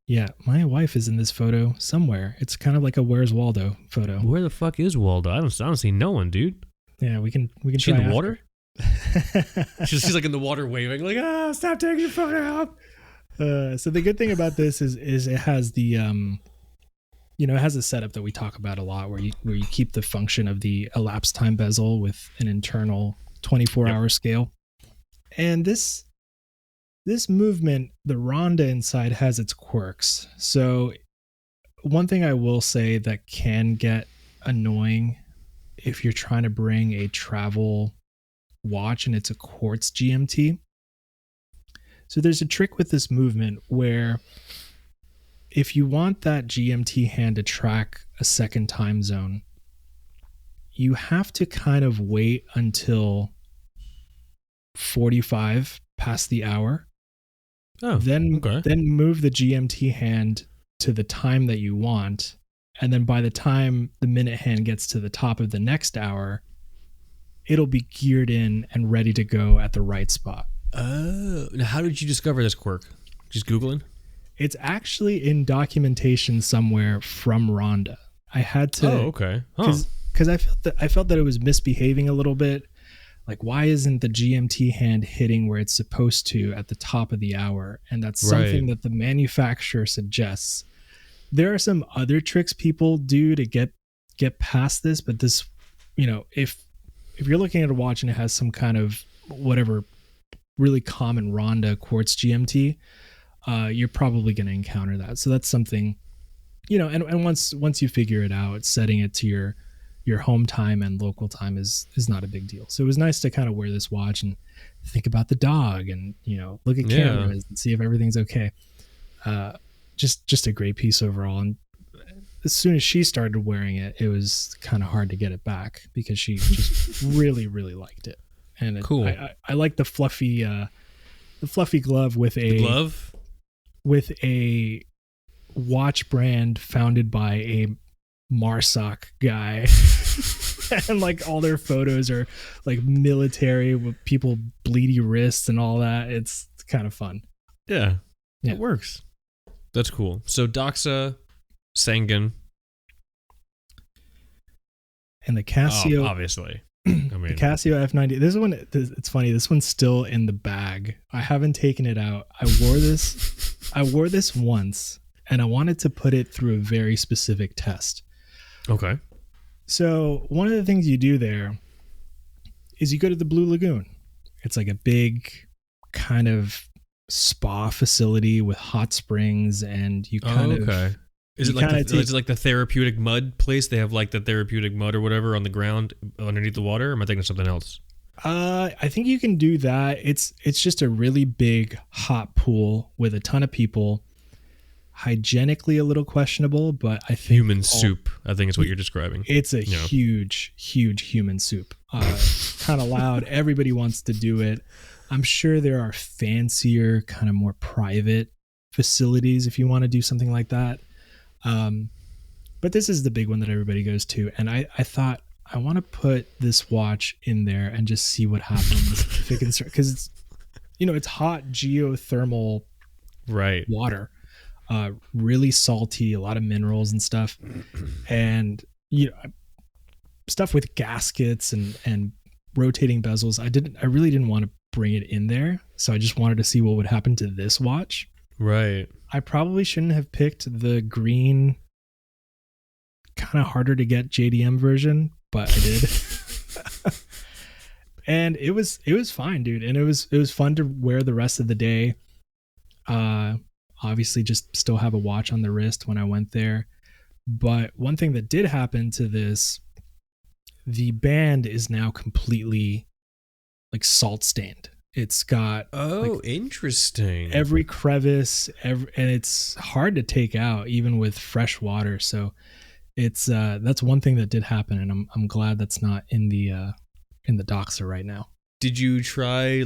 Yeah, my wife is in this photo somewhere. It's kind of like a Where's Waldo photo. Where the fuck is Waldo? I don't see no one, dude. Yeah, we can She try in the after. water? She's like in the water waving, like, stop taking your phone out. So the good thing about this is it has the it has a setup that we talk about a lot where you keep the function of the elapsed time bezel with an internal 24-hour scale. And this movement, the Ronda inside has its quirks. So one thing I will say that can get annoying if you're trying to bring a travel watch and it's a quartz GMT. So there's a trick with this movement where if you want that GMT hand to track a second time zone, you have to kind of wait until 45 past the hour. Oh, then move the GMT hand to the time that you want. And then by the time the minute hand gets to the top of the next hour, it'll be geared in and ready to go at the right spot. Oh, now how did you discover this quirk? Just Googling? It's actually in documentation somewhere from Rhonda. I had to. Oh, okay. Because I felt that it was misbehaving a little bit. Like, why isn't the GMT hand hitting where it's supposed to at the top of the hour? And that's something that the manufacturer suggests. There are some other tricks people do to get past this, but this, if you're looking at a watch and it has some kind of whatever really common Ronda quartz GMT, you're probably going to encounter that. So that's something, and once you figure it out, setting it to your home time and local time is not a big deal. So it was nice to kind of wear this watch and think about the dog and, look at cameras and see if everything's okay. Just a great piece overall. And as soon as she started wearing it, it was kind of hard to get it back because she just really, really liked it. And cool. I like the fluffy glove with a watch brand founded by a Marsoc guy. And like all their photos are like military with people bleedy wrists and all that. It's kind of fun. Yeah. It works. That's cool. So Doxa, Sangan, and the Casio. Obviously. The Casio F90. This one, it's funny. This one's still in the bag. I haven't taken it out. I wore this once, and I wanted to put it through a very specific test. Okay. So one of the things you do there is you go to the Blue Lagoon. It's like a big kind of spa facility with hot springs, and you kind of. Is it like the therapeutic mud place? They have like the therapeutic mud or whatever on the ground underneath the water? Or am I thinking of something else? I think you can do that. It's just a really big hot pool with a ton of people. Hygienically a little questionable, but I think human soup, I think is what you're describing. It's a huge human soup. Kind of loud. Everybody wants to do it. I'm sure there are fancier, kind of more private facilities if you want to do something like that. But this is the big one that everybody goes to. And I thought I want to put this watch in there and just see what happens. Because it's, it's hot geothermal water. Really salty, a lot of minerals and stuff, and stuff with gaskets and rotating bezels. I really didn't want to bring it in there, so I just wanted to see what would happen to this watch. Right. I probably shouldn't have picked the green, kind of harder to get JDM version, but I did. And it was fine, dude, and it was fun to wear the rest of the day. Obviously just still have a watch on the wrist when I went there. But one thing that did happen to this, the band is now completely like salt stained. It's got interesting. Every crevice, and it's hard to take out even with fresh water. So it's that's one thing that did happen, and I'm glad that's not in the Doxa right now. Did you try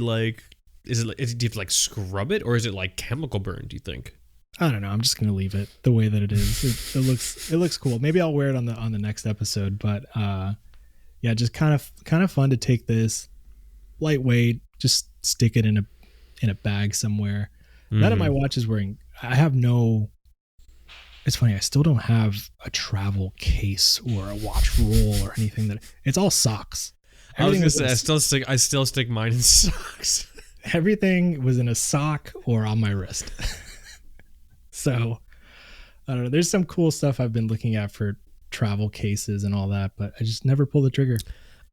do you have to scrub it, or is it like chemical burn, do you think? I don't know. I'm just gonna leave it the way that it is. It looks cool. Maybe I'll wear it on the next episode. But just kind of fun to take this lightweight, just stick it in a bag somewhere. Mm-hmm. None of my watches I have no It's funny. I still don't have a travel case or a watch roll or anything. It's all socks. I was gonna say I still stick mine in socks. Everything was in a sock or on my wrist. So I don't know. There's some cool stuff I've been looking at for travel cases and all that, but I just never pull the trigger.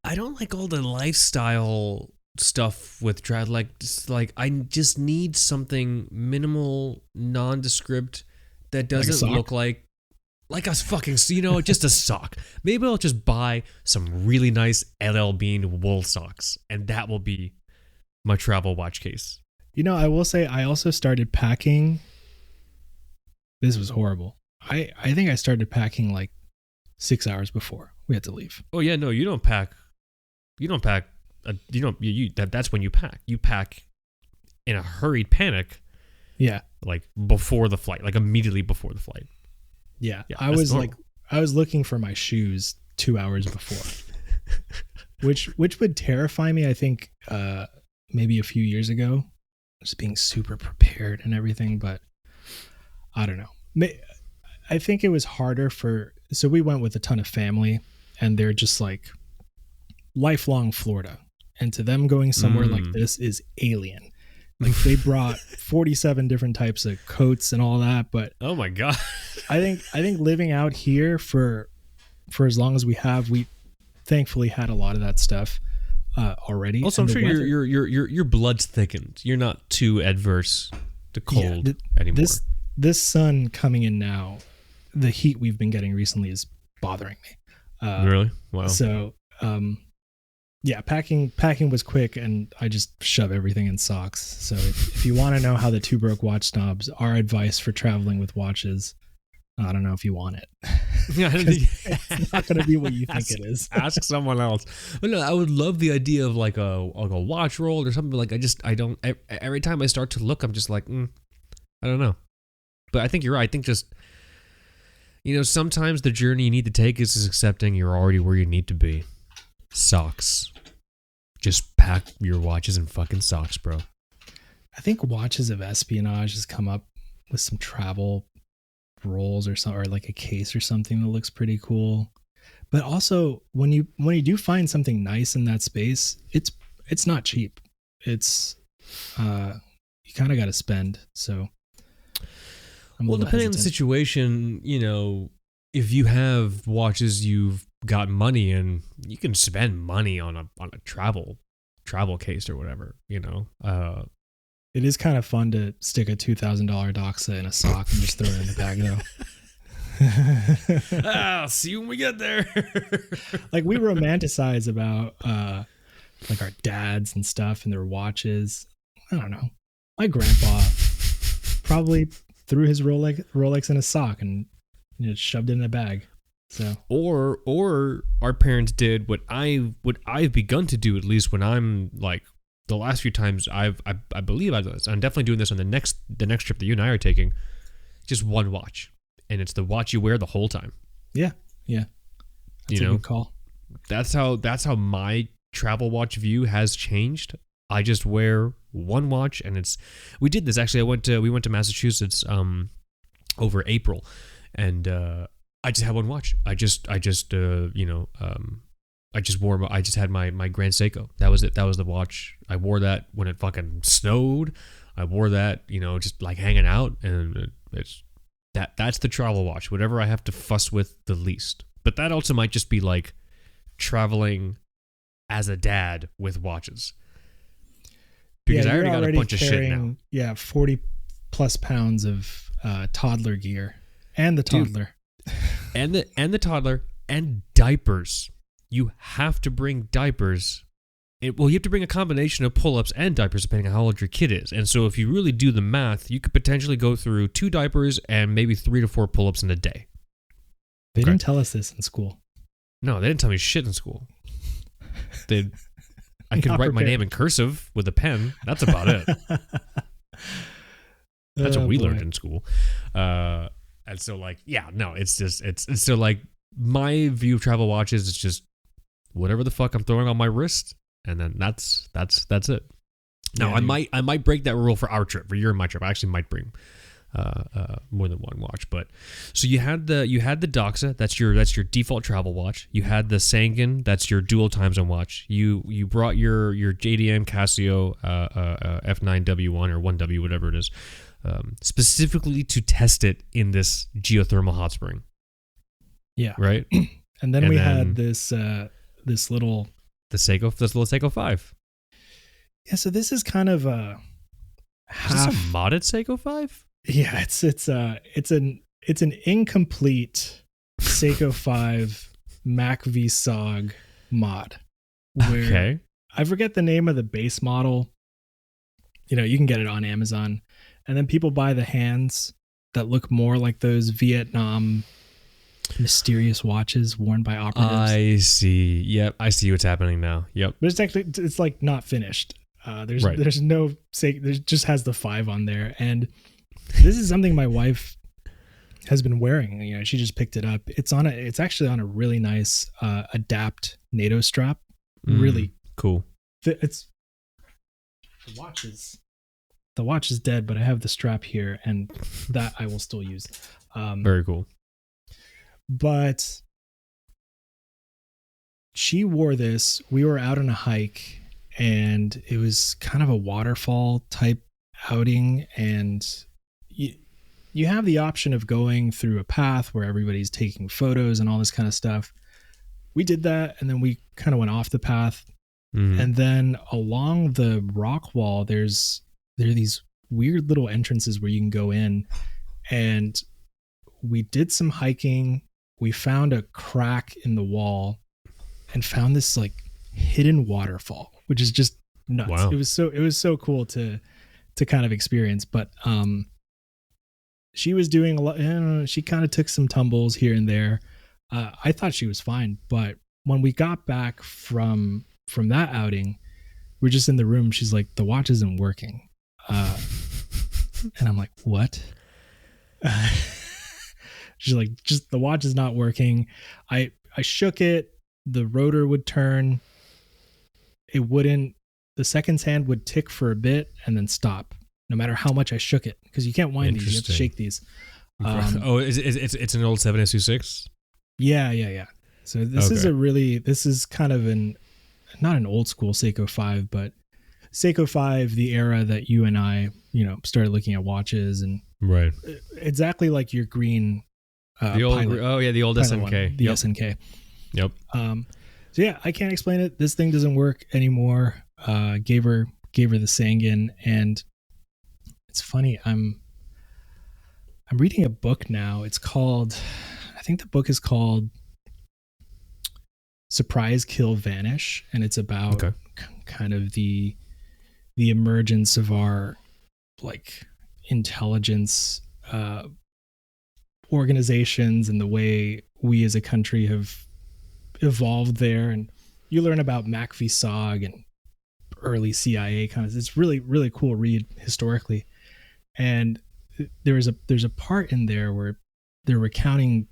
I don't like all the lifestyle stuff with travel. Like I just need something minimal, nondescript that doesn't look like a fucking, just a sock. Maybe I'll just buy some really nice LL Bean wool socks, and that will be my travel watch case. I will say I also started packing. This was horrible. I think I started packing like 6 hours before we had to leave. Oh yeah, no, you don't pack. That's when you pack. You pack in a hurried panic. Yeah. Like before the flight, like immediately before the flight. Yeah. I was looking for my shoes 2 hours before, which would terrify me. I think, maybe a few years ago, just being super prepared and everything, but I don't know. I think it was harder so we went with a ton of family, and they're just like lifelong Florida. And to them, going somewhere like this is alien. Like they brought 47 different types of coats and all that. But oh my God, I think living out here for as long as we have, we thankfully had a lot of that stuff already. Also, I'm sure your blood's thickened. You're not too adverse to cold anymore. This sun coming in now, the heat we've been getting recently is bothering me. Really? Wow. So, yeah, packing was quick, and I just shove everything in socks. So if you want to know how the Two Broke Watch Snobs, our advice for traveling with watches, I don't know if you want it. It's not going to be what you think it is. Ask someone else. But no, I would love the idea of like a watch roll or something. Like I don't. Every time I start to look, I'm just like, I don't know. But I think you're right. I think just, sometimes the journey you need to take is just accepting you're already where you need to be. Socks. Just pack your watches in fucking socks, bro. I think Watches of Espionage has come up with some travel rolls or something, or like a case or something that looks pretty cool. But also, when you do find something nice in that space, it's not cheap. It's you kind of got to spend. So, depending on the situation, if you have watches you've got money in, you can spend money on a travel case or whatever. It is kind of fun to stick a $2,000 Doxa in a sock and just throw it in the bag, though. I'll see you when we get there. Like we romanticize about like our dads and stuff and their watches. I don't know. My grandpa probably threw his Rolex in a sock and shoved it in a bag. So or our parents did what I've begun to do, at least when I'm like the last few times I believe I'm definitely doing this on the next trip that you and I are taking. Just one watch, and it's the watch you wear the whole time. Yeah. That's a good call. That's how my travel watch view has changed. I just wear one watch, and we did this actually. We went to Massachusetts over April, and I just had one watch. I just had my Grand Seiko. That was it. That was the watch. I wore that when it fucking snowed. I wore that, just like hanging out, and that's the travel watch. Whatever I have to fuss with the least. But that also might just be like traveling as a dad with watches. Because I already got a bunch of shit now. Yeah, 40 plus pounds of toddler gear, and the toddler. Dude, and the toddler, and diapers. You have to bring diapers. You have to bring a combination of pull-ups and diapers depending on how old your kid is. And so if you really do the math, you could potentially go through 2 diapers and maybe 3 to 4 pull-ups in a day. They didn't tell us this in school. No, they didn't tell me shit in school. I could write my name in cursive with a pen. That's about it. That's what we learned in school. And so it's so like my view of travel watches is just whatever the fuck I'm throwing on my wrist, and then that's it. Now I might break that rule for our trip, for your and my trip. I actually might bring more than one watch. But so you had the Doxa, that's your default travel watch. You had the Sangen, that's your dual time zone watch. You brought your JDM Casio F9W1 or 1W, whatever it is, specifically to test it in this geothermal hot spring. Yeah. Right. And then we had this little Seiko 5. Yeah, so this is kind of a half. Is this a modded Seiko 5? Yeah, it's an incomplete Seiko 5 Mac V SOG mod. Okay. I forget the name of the base model. You know, you can get it on Amazon, and then people buy the hands that look more like those Vietnam mysterious watches worn by operatives. I see. Yep, I see what's happening now. Yep. But it's like not finished. There's no say. There just has the 5 on there, and this is something my wife has been wearing. You know, she just picked it up. It's actually on a really nice Adapt NATO strap. Really cool. The watch is dead, but I have the strap here, and that I will still use. Very cool. But she wore this. We were out on a hike, and it was kind of a waterfall type outing, and you have the option of going through a path where everybody's taking photos and all this kind of stuff. We did that, and then we kind of went off the path. And then along the rock wall, there are these weird little entrances where you can go in, and we did some hiking. We found a crack in the wall and found this like hidden waterfall, which is just nuts. Wow. It was so cool to kind of experience. But she was doing a lot. She kind of took some tumbles here and there. I thought she was fine, but when we got back from that outing, we're just in the room. She's like, the watch isn't working. And I'm like, what? She's like, just the watch is not working. I shook it. The rotor would turn. It wouldn't. The seconds hand would tick for a bit and then stop, no matter how much I shook it, because you can't wind these. You have to shake these. It's an old 7SU6? Yeah. So this is kind of not an old school Seiko 5, but Seiko 5, the era that you and I, started looking at watches, and right, exactly like your green. The old, Pilot, the old SNK, one, the SNK. Yep. So yeah, I can't explain it. This thing doesn't work anymore. Gave her the Sangen, and it's funny. I'm reading a book now. It's called, I think the book is called Surprise, Kill, Vanish, and it's about kind of the emergence of our like intelligence organizations and the way we as a country have evolved there. And you learn about Mac v SOG and early CIA kind of. It's really, really cool read historically. And there's a part in there where they're recounting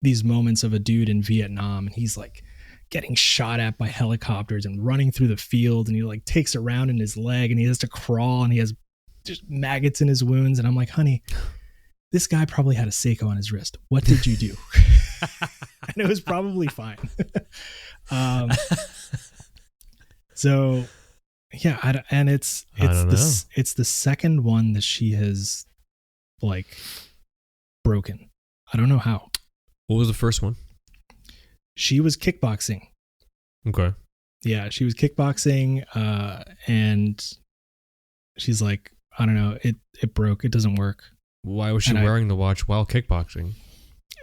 these moments of a dude in Vietnam, and he's like getting shot at by helicopters and running through the field, and he like takes a round in his leg and he has to crawl and he has just maggots in his wounds. And I'm like, honey, this guy probably had a Seiko on his wrist. What did you do? And it was probably fine. So yeah, and it's the second one that she has like broken. I don't know how. What was the first one? She was kickboxing. Okay. Yeah, she was kickboxing, and she's like, I don't know, it broke. It doesn't work. Why was she wearing the watch while kickboxing?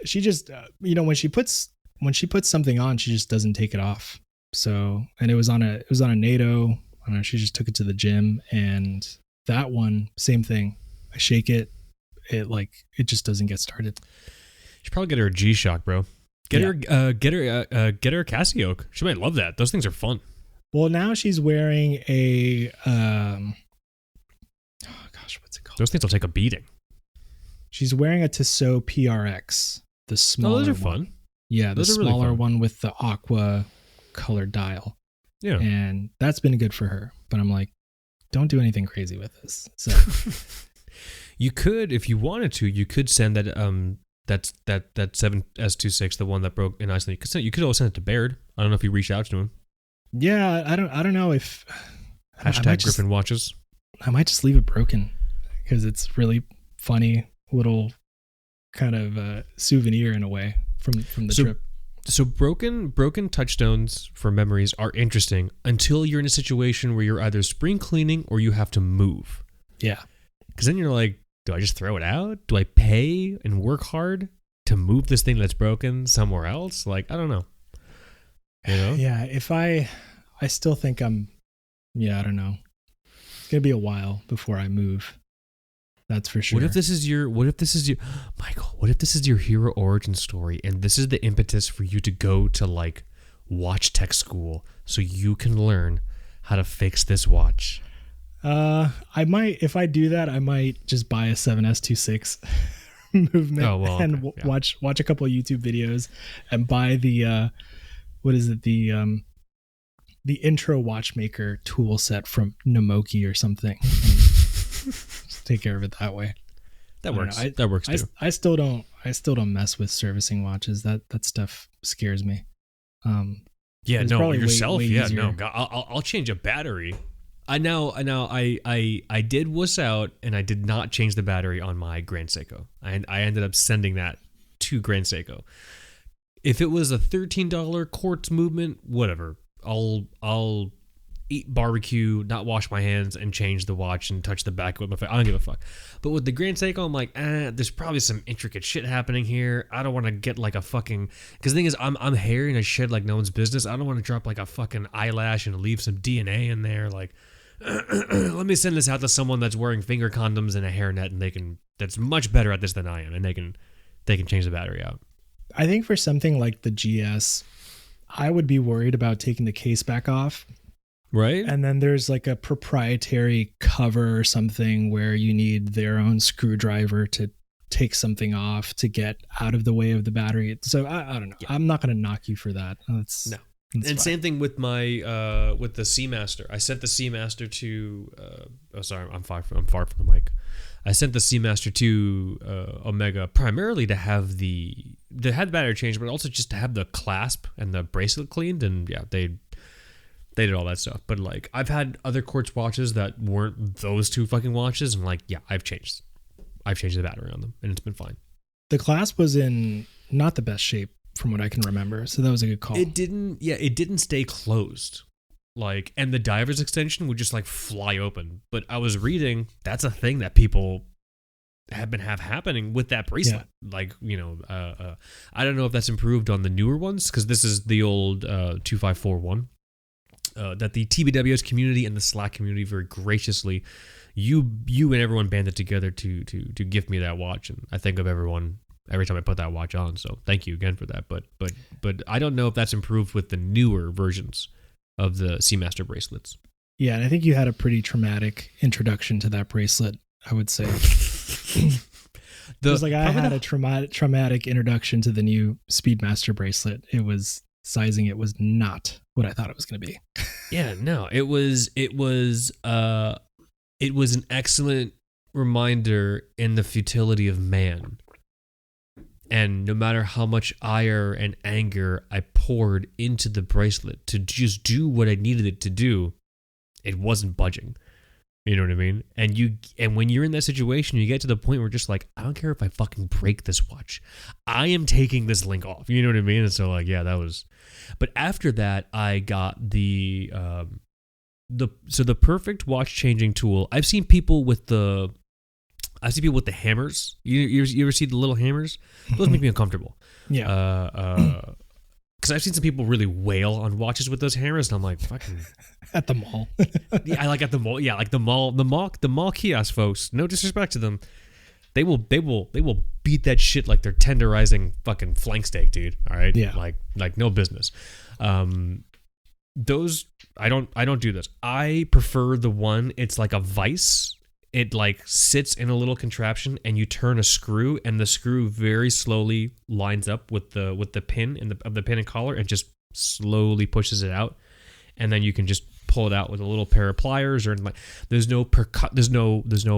She just, when she puts something on, she just doesn't take it off. So, and it was on a NATO. I don't know. She just took it to the gym, and that one, same thing. I shake it, it just doesn't get started. You should probably get her a G-Shock, bro. Get her a Casio. She might love that. Those things are fun. Well, now she's wearing a what's it called? Those things will take a beating. She's wearing a Tissot PRX, the smaller one. Those are fun. Yeah, the smaller really one with the aqua colored dial. Yeah. And that's been good for her. But I'm like, don't do anything crazy with this. So You could, if you wanted to, you could send that that 7S26, the one that broke in Iceland. You could always send it to Baird. I don't know if you reached out to him. Yeah, I don't know if Hashtag Griffin Watches. I might just leave it broken because it's really funny little kind of souvenir in a way from the trip. So broken touchstones for memories are interesting until you're in a situation where you're either spring cleaning or you have to move. Yeah. Because then you're like, do I just throw it out? Do I pay and work hard to move this thing that's broken somewhere else? Like, I don't know. You know? Yeah. If I still think I don't know. It's going to be a while before I move. That's for sure. What if this is your Michael, what if this is your hero origin story and this is the impetus for you to go to like watch tech school so you can learn how to fix this watch? I might, if I do that, I might just buy a 7S26 movement and watch a couple of YouTube videos and buy the the intro watchmaker tool set from Nomoki or something. Just take care of it that way. That works. That works too. I still don't mess with servicing watches. That stuff scares me. Yeah, no, yourself. Way yeah, easier. no. I'll change a battery. I did wuss out and I did not change the battery on my Grand Seiko. I ended up sending that to Grand Seiko. If it was a $13 quartz movement, whatever. I'll eat barbecue, not wash my hands, and change the watch and touch the back with my face. I don't give a fuck. But with the Grand Seiko, I'm like, there's probably some intricate shit happening here. I don't want to get like a fucking... Because the thing is, I'm hairy and I shed like no one's business. I don't want to drop like a fucking eyelash and leave some DNA in there. Like, let me send this out to someone that's wearing finger condoms and a hairnet, and that's much better at this than I am, and they can change the battery out. I think for something like the GS, I would be worried about taking the case back off. Right. And then there's like a proprietary cover or something where you need their own screwdriver to take something off to get out of the way of the battery. So I don't know. Yeah. I'm not going to knock you for that. That's and fine. Same thing with my with the Seamaster. I sent the Seamaster to I'm far from the mic. I sent the Seamaster to Omega primarily to have the battery changed, but also just to have the clasp and the bracelet cleaned. And yeah, they did all that stuff. But like, I've had other quartz watches that weren't those two fucking watches, and like, yeah, I've changed the battery on them, and it's been fine. The clasp was in not the best shape from what I can remember, so that was a good call. It didn't stay closed. Like, and the diver's extension would just like fly open. But I was reading that's a thing that people have happening with that bracelet. Yeah. Like, you know, I don't know if that's improved on the newer ones, because this is the old 2541 that the TBWS community and the Slack community very graciously, you and everyone banded together to gift me that watch, and I think of everyone every time I put that watch on. So thank you again for that. But I don't know if that's improved with the newer versions of the Seamaster bracelets. Yeah, and I think you had a pretty traumatic introduction to that bracelet, I would say. It was like I had a traumatic introduction to the new Speedmaster bracelet. Sizing it was not what I thought it was going to be. Yeah, no, it was an excellent reminder in the futility of man. And no matter how much ire and anger I poured into the bracelet to just do what I needed it to do, it wasn't budging. You know what I mean? And when you're in that situation, you get to the point where you're just like, I don't care if I fucking break this watch. I am taking this link off. You know what I mean? And so like, yeah, that was... But after that, I got the perfect watch changing tool. I've seen people with the hammers. You ever see the little hammers? Those make me uncomfortable. Yeah. Because I've seen some people really wail on watches with those hammers, and I'm like, fucking... At the mall. Yeah, I like at the mall. Yeah, like the mall kiosk folks. No disrespect to them. They will beat that shit like they're tenderizing fucking flank steak, dude. All right? Yeah. Like no business. Those, I don't do this. I prefer the one, it's like a vise. It like sits in a little contraption, and you turn a screw, and the screw very slowly lines up with the pin of the pin and collar, and just slowly pushes it out, and then you can just pull it out with a little pair of pliers. Or like, there's no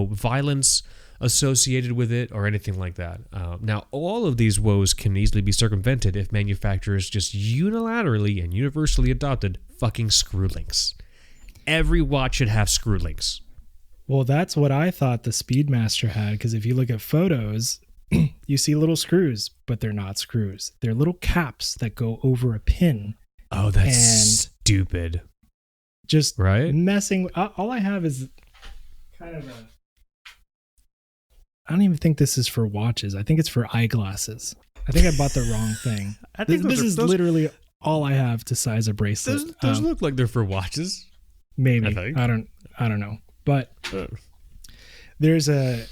violence. associated with it or anything like that. Now, all of these woes can easily be circumvented if manufacturers just unilaterally and universally adopted fucking screw links. Every watch should have screw links. Well, that's what I thought the Speedmaster had, because if you look at photos, you see little screws, but they're not screws. They're little caps that go over a pin. Oh, that's stupid. Just right? Messing. All I have is kind of a... I don't even think this is for watches. I think it's for eyeglasses. I think I bought the wrong thing. I think this is literally all I have to size a bracelet. Those look like they're for watches. Maybe. I don't know. But there's a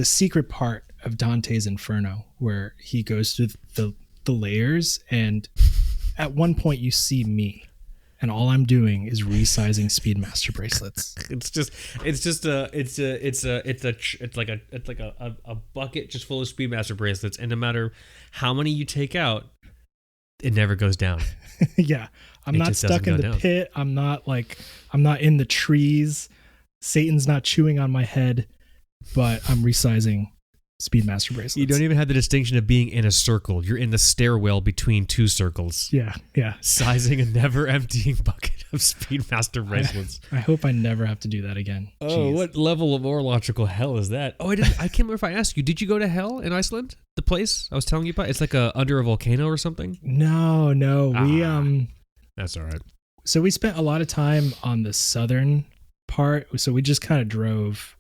secret part of Dante's Inferno where he goes through the layers, and at one point you see me, and all I'm doing is resizing Speedmaster bracelets. It's like a bucket just full of Speedmaster bracelets, and no matter how many you take out, it never goes down. Yeah, I'm not stuck in the pit. I'm not in the trees. Satan's not chewing on my head, but I'm resizing Speedmaster bracelets. You don't even have the distinction of being in a circle. You're in the stairwell between two circles. Yeah. Sizing a never emptying bucket of Speedmaster bracelets. I hope I never have to do that again. Oh, Jeez. what level of orological hell is that? Oh, I can't remember if I asked you. Did you go to hell in Iceland? The place I was telling you about? It's like under a volcano or something? No. That's all right. So we spent a lot of time on the southern part. So we just kind of drove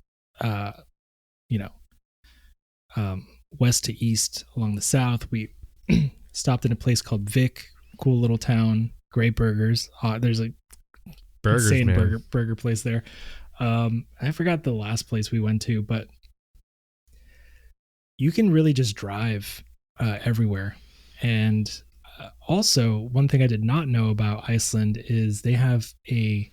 west to east along the south. We stopped in a place called Vic, cool little town, great burgers. There's a insane burger place there. I forgot the last place we went to, but you can really just drive everywhere. And also, one thing I did not know about Iceland is they have a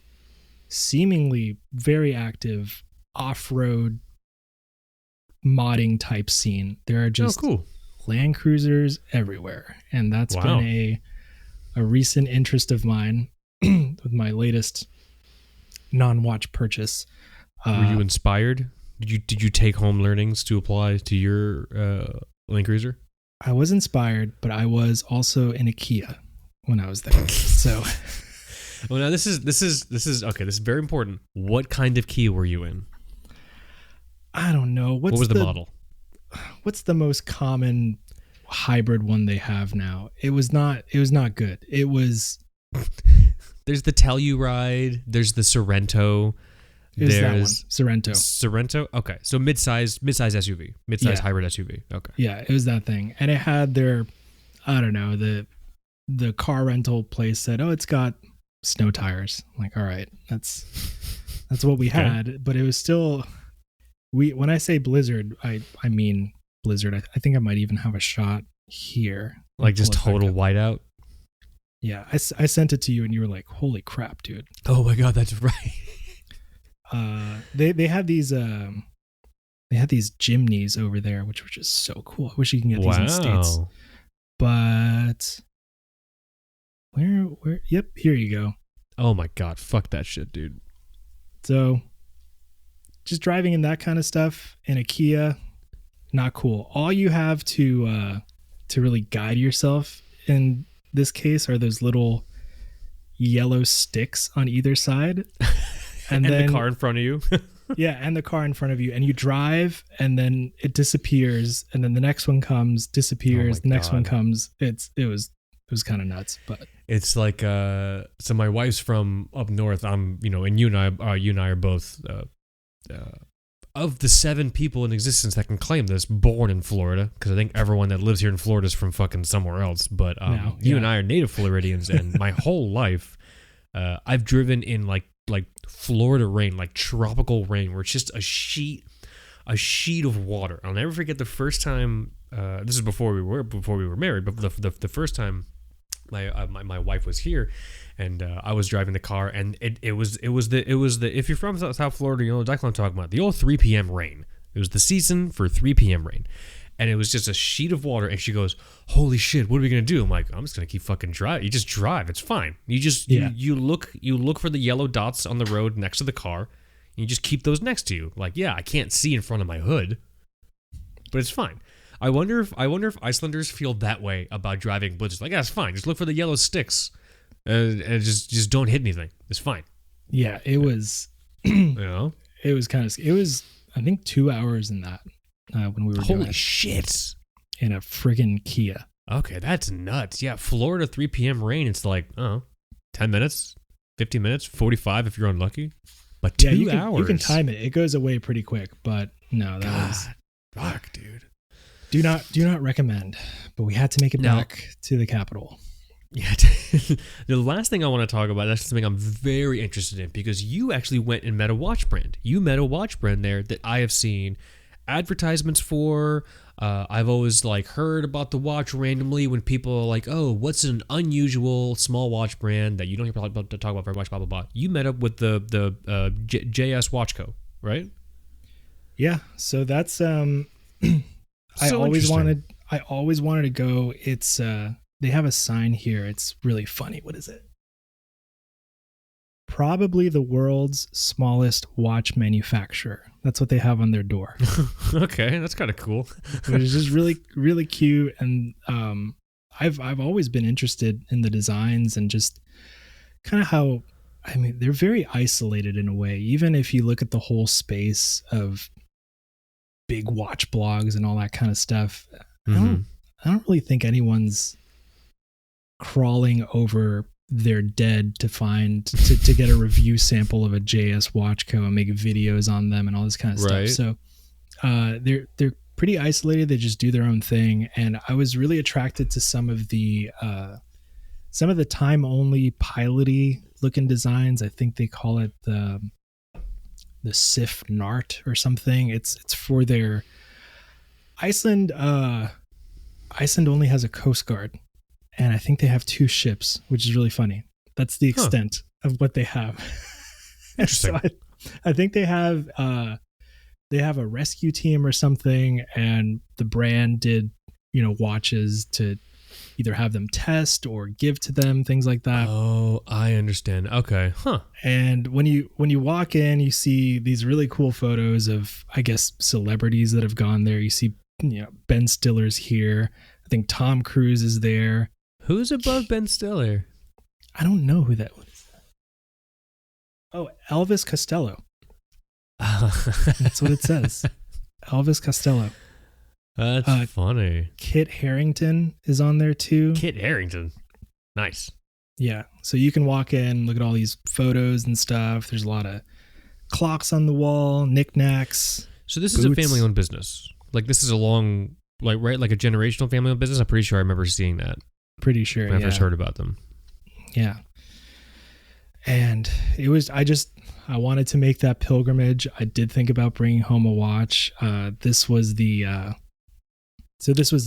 seemingly very active off-road modding type scene. There are just Land Cruisers everywhere, and that's been a recent interest of mine with my latest non-watch purchase. Were you inspired? Did you take home learnings to apply to your Land Cruiser? I was inspired, but I was also in a Kia when I was there. So, well, now this is okay. This is very important. What kind of Kia were you in? I don't know. What was the model? What's the most common hybrid one they have now? It was not good. It was. There's the Telluride. There's the Sorento. There's that one. Sorento. Sorento. Okay, so mid-size SUV, hybrid SUV. Okay. Yeah, it was that thing, and it had their, I don't know, the car rental place said, oh, it's got snow tires. I'm like, all right, that's what we had, but it was still. When I say blizzard, I mean blizzard. I think I might even have a shot here. Like just total whiteout? Yeah, I sent it to you and you were like, holy crap, dude. Oh my God, that's right. They have these chimneys over there, which were just so cool. I wish you can get these in the States. But where yep, here you go. Oh my God, fuck that shit, dude. So just driving in that kind of stuff in a Kia, not cool. All you have to really guide yourself in this case are those little yellow sticks on either side. And then the car in front of you. Yeah, and the car in front of you. And you drive, and then it disappears, and then the next one comes, disappears, the next one comes. It was kind of nuts, but it's like so my wife's from up north. I'm, and you and I are both of the 7 people in existence that can claim this, born in Florida, because I think everyone that lives here in Florida is from fucking somewhere else. But you and I are native Floridians, and my whole life, I've driven in like Florida rain, like tropical rain, where it's just a sheet of water. I'll never forget the first time. This is before we were married, but the first time my wife was here, and I was driving the car, and it was the if you're from South Florida, you know exactly what I'm talking about. The old 3 p.m. rain. It was the season for 3 p.m. rain. And it was just a sheet of water, and she goes, "Holy shit, what are we gonna do?" I'm like, "I'm just gonna keep fucking driving. You just drive. It's fine. You just you look for the yellow dots on the road next to the car, and you just keep those next to you. Like, yeah, I can't see in front of my hood, but it's fine. I wonder if Icelanders feel that way about driving blizzards. Like, that's fine. Just look for the yellow sticks, and just don't hit anything. It's fine. Yeah, it was. It was It was, I think, 2 hours in that when we were doing it. Holy shit! In a friggin' Kia. Okay, that's nuts. Yeah, Florida 3 p.m. rain. It's like 10 minutes, 50 minutes, 45 if you're unlucky. But 2 hours. You can time it. It goes away pretty quick. But no, that was fuck, dude. Do not recommend. But we had to make it back to the capital. Yeah. The last thing I want to talk about, that's something I'm very interested in, because you actually went and met a watch brand. You met a watch brand there that I have seen advertisements for. I've always heard about the watch randomly when people are like, oh, what's an unusual small watch brand that you don't hear about to talk about very much, blah, blah, blah. You met up with the JS Watch Co., right? Yeah. So that's I So always wanted to go. It's they have a sign here. It's really funny. What is it? Probably the world's smallest watch manufacturer. That's what they have on their door. Okay, that's kind of cool. Which is just really, really cute. And I've always been interested in the designs and just kind of how, they're very isolated in a way. Even if you look at the whole space of big watch blogs and all that kind of stuff, I don't really think anyone's crawling over their dead to get a review sample of a JS Watch Co. and make videos on them and all this kind of stuff. So they're pretty isolated. They just do their own thing. And I was really attracted to some of the time only piloty looking designs. I think they call it the Sif Nart or something. It's for their Iceland. Iceland only has a coast guard. And I think they have 2 ships, which is really funny. That's the extent of what they have. Interesting. So I think they have a rescue team or something, and the brand did, watches to either have them test or give to them, things like that. Oh, I understand. Okay. Huh. And when you walk in, you see these really cool photos of, I guess, celebrities that have gone there. You see, Ben Stiller's here. I think Tom Cruise is there. Who's above Ben Stiller? I don't know who that was. Oh, Elvis Costello. That's what it says. Elvis Costello. That's funny. Kit Harington is on there too. Kit Harington. Nice. Yeah. So you can walk in, look at all these photos and stuff. There's a lot of clocks on the wall, knickknacks. So this is a family-owned business. This is a long, a generational family-owned business. I'm pretty sure I remember seeing that. Pretty sure. When I first heard about them. Yeah. And it was, I wanted to make that pilgrimage. I did think about bringing home a watch. This was the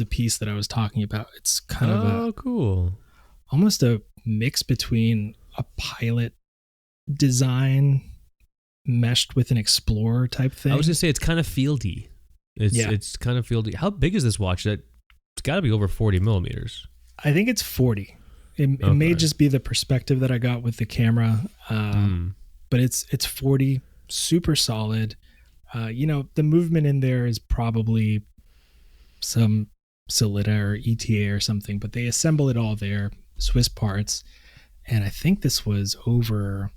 piece that I was talking about. It's kind of cool. Almost a mix between a pilot design meshed with an explorer type thing. I was going to say, it's kind of fieldy. It's kind of fieldy. How big is this watch? It's got to be over 40 millimeters. I think it's 40. It may just be the perspective that I got with the camera, but it's 40, super solid. The movement in there is probably some Solita or ETA or something, but they assemble it all there, Swiss parts, and I think this was over,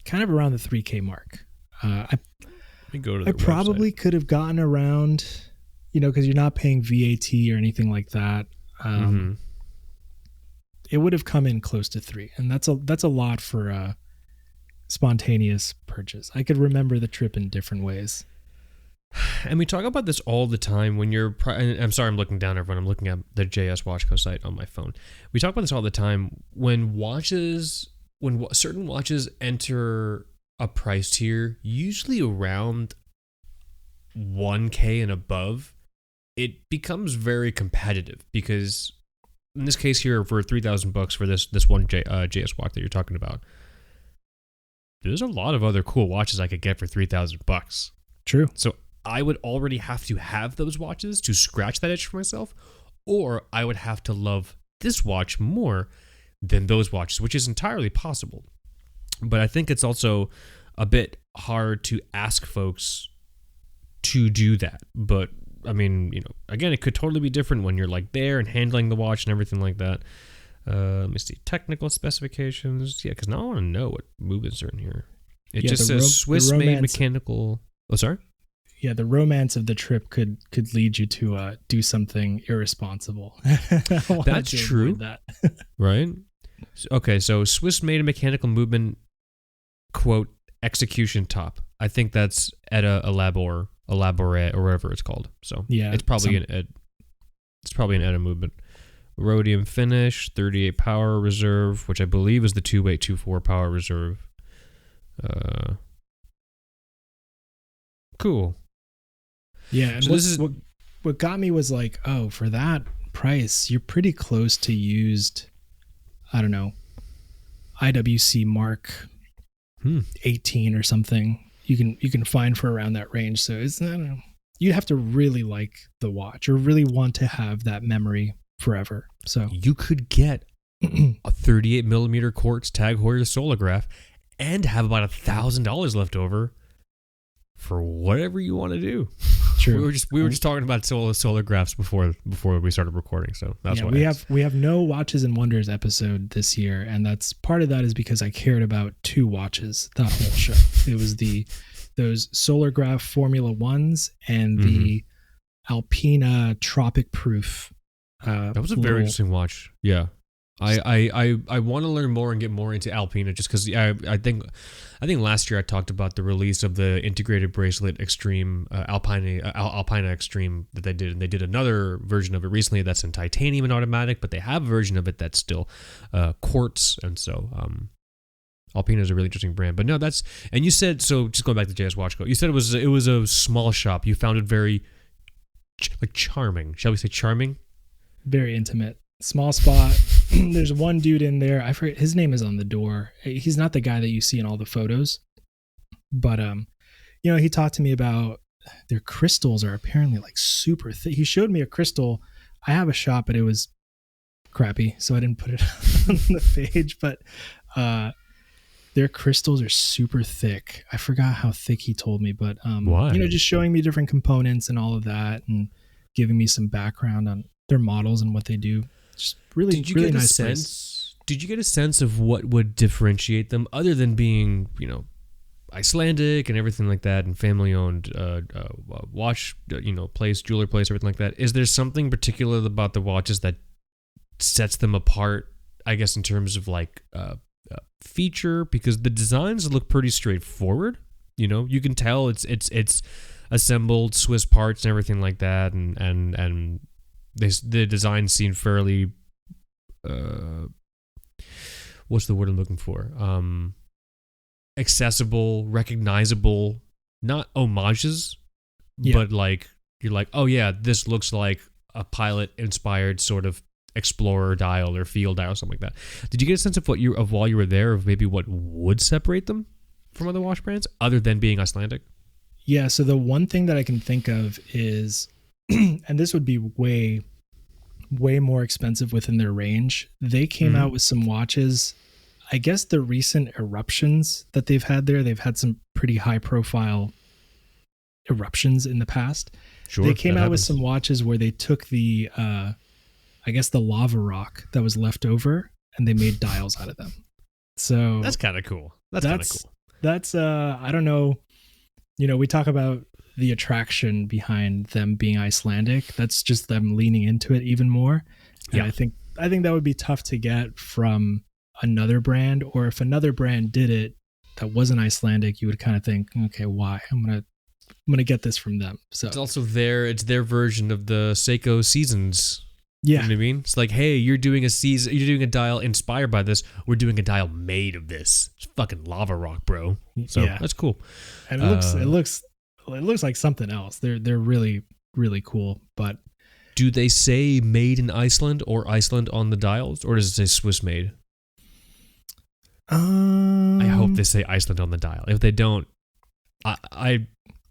kind of around the 3K mark. I probably could have gotten around, because you're not paying VAT or anything like that. It would have come in close to 3, and that's a lot for a spontaneous purchase. I could remember the trip in different ways. And we talk about this all the time when you're. I'm sorry, I'm looking down, everyone. I'm looking at the JS Watch Co. site on my phone. We talk about this all the time when certain watches enter a price tier, usually around 1K and above. It becomes very competitive because in this case here, for $3,000 for this one JS watch that you're talking about, there's a lot of other cool watches I could get for $3,000. True. So I would already have to have those watches to scratch that itch for myself, or I would have to love this watch more than those watches, which is entirely possible. But I think it's also a bit hard to ask folks to do that. But I mean, again, it could totally be different when you're like there and handling the watch and everything like that. Let me see. Technical specifications. Yeah, because now I want to know what movements are in here. It just says Swiss-made mechanical. Oh, sorry? Yeah, the romance of the trip could lead you to do something irresponsible. That's true. That. Right? Okay, so Swiss-made mechanical movement, quote, execution top. I think that's Etta Elabor or whatever it's called. So yeah, it's probably an Etta movement. Rhodium finish, 38 power reserve, which I believe is the 2824 power reserve. Cool. Yeah, and so what got me was like, oh, for that price, you're pretty close to used, I don't know, IWC Mark 18 or something. You can find for around that range. So it's, I don't know, you have to really like the watch or really want to have that memory forever. So you could get a 38 millimeter quartz Tag Heuer Solograph and have about $1,000 left over for whatever you want to do. True. We were just talking about solographs before we started recording, so that's why we have no Watches and Wonders episode this year, and that's part of that is because I cared about two watches that whole show. It was those Solograph Formula Ones and the Alpina Tropic Proof. That was a very interesting watch. Yeah. I want to learn more and get more into Alpina just because I think last year I talked about the release of the integrated bracelet Extreme Alpina Extreme that they did, and they did another version of it recently that's in titanium and automatic, but they have a version of it that's still quartz, and so Alpina is a really interesting brand. But no, and you said, so just going back to JS Watch Co, you said it was a small shop. You found it very charming. Shall we say charming? Very intimate. Small spot. There's one dude in there. I forget his name is on the door. He's not the guy that you see in all the photos, but he talked to me about their crystals are apparently like super thick. He showed me a crystal. I have a shot, but it was crappy, so I didn't put it on the page. But their crystals are super thick. I forgot how thick he told me, but why? Just showing me different components and all of that, and giving me some background on their models and what they do. Just really, really nice place. Did you get a sense of what would differentiate them other than being, Icelandic and everything like that, and family-owned watch, place, jeweler place, everything like that? Is there something particular about the watches that sets them apart, I guess, in terms of feature? Because the designs look pretty straightforward. You can tell it's assembled Swiss parts and everything like that, and the design seemed fairly what's the word I'm looking for? Accessible, recognizable, not homages, but you're like, oh yeah, this looks like a pilot inspired sort of explorer dial or field dial or something like that. Did you get a sense of while you were there of maybe what would separate them from other watch brands other than being Icelandic? Yeah, so the one thing that I can think of is and this would be way more expensive within their range. They came out with some watches. I guess the recent eruptions that they've had there, they've had some pretty high profile eruptions in the past. Sure, they came out with some watches where they took the I guess the lava rock that was left over and they made dials out of them. So that's kind of cool. That's I don't know. We talk about the attraction behind them being Icelandic. That's just them leaning into it even more. And yeah. I think that would be tough to get from another brand, or if another brand did it that wasn't Icelandic, you would kind of think, okay, why? I'm gonna get this from them. So it's also it's their version of the Seiko Seasons. Yeah. You know what I mean? It's like, hey, you're doing a dial inspired by this. We're doing a dial made of this. It's fucking lava rock, bro. So yeah. That's cool. And it looks like something else. They're really, really cool. But do they say made in Iceland or Iceland on the dials, or does it say Swiss made? I hope they say Iceland on the dial. If they don't,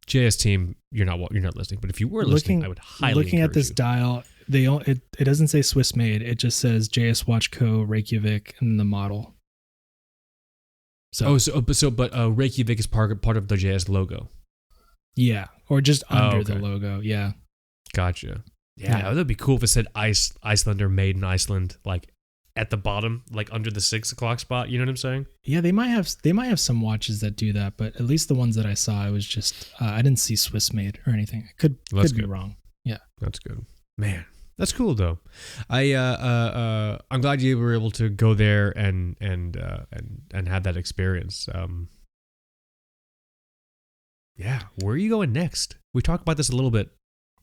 JS team, you're not listening. But if you were listening, I would highly looking at this you. dial. It doesn't say Swiss made. It just says JS Watch Co. Reykjavik and the model. But Reykjavik is part of the JS logo. Yeah, or just under the logo. Yeah. Gotcha. Yeah, that'd be cool if it said Iceland or made in Iceland, like at the bottom, like under the 6 o'clock spot. You know what I'm saying? Yeah, they might have some watches that do that, but at least the ones that I saw, it was just I didn't see Swiss made or anything. I could be wrong. Yeah, that's good, man. That's cool though. I'm glad you were able to go there and have that experience. Yeah, where are you going next? We talked about this a little bit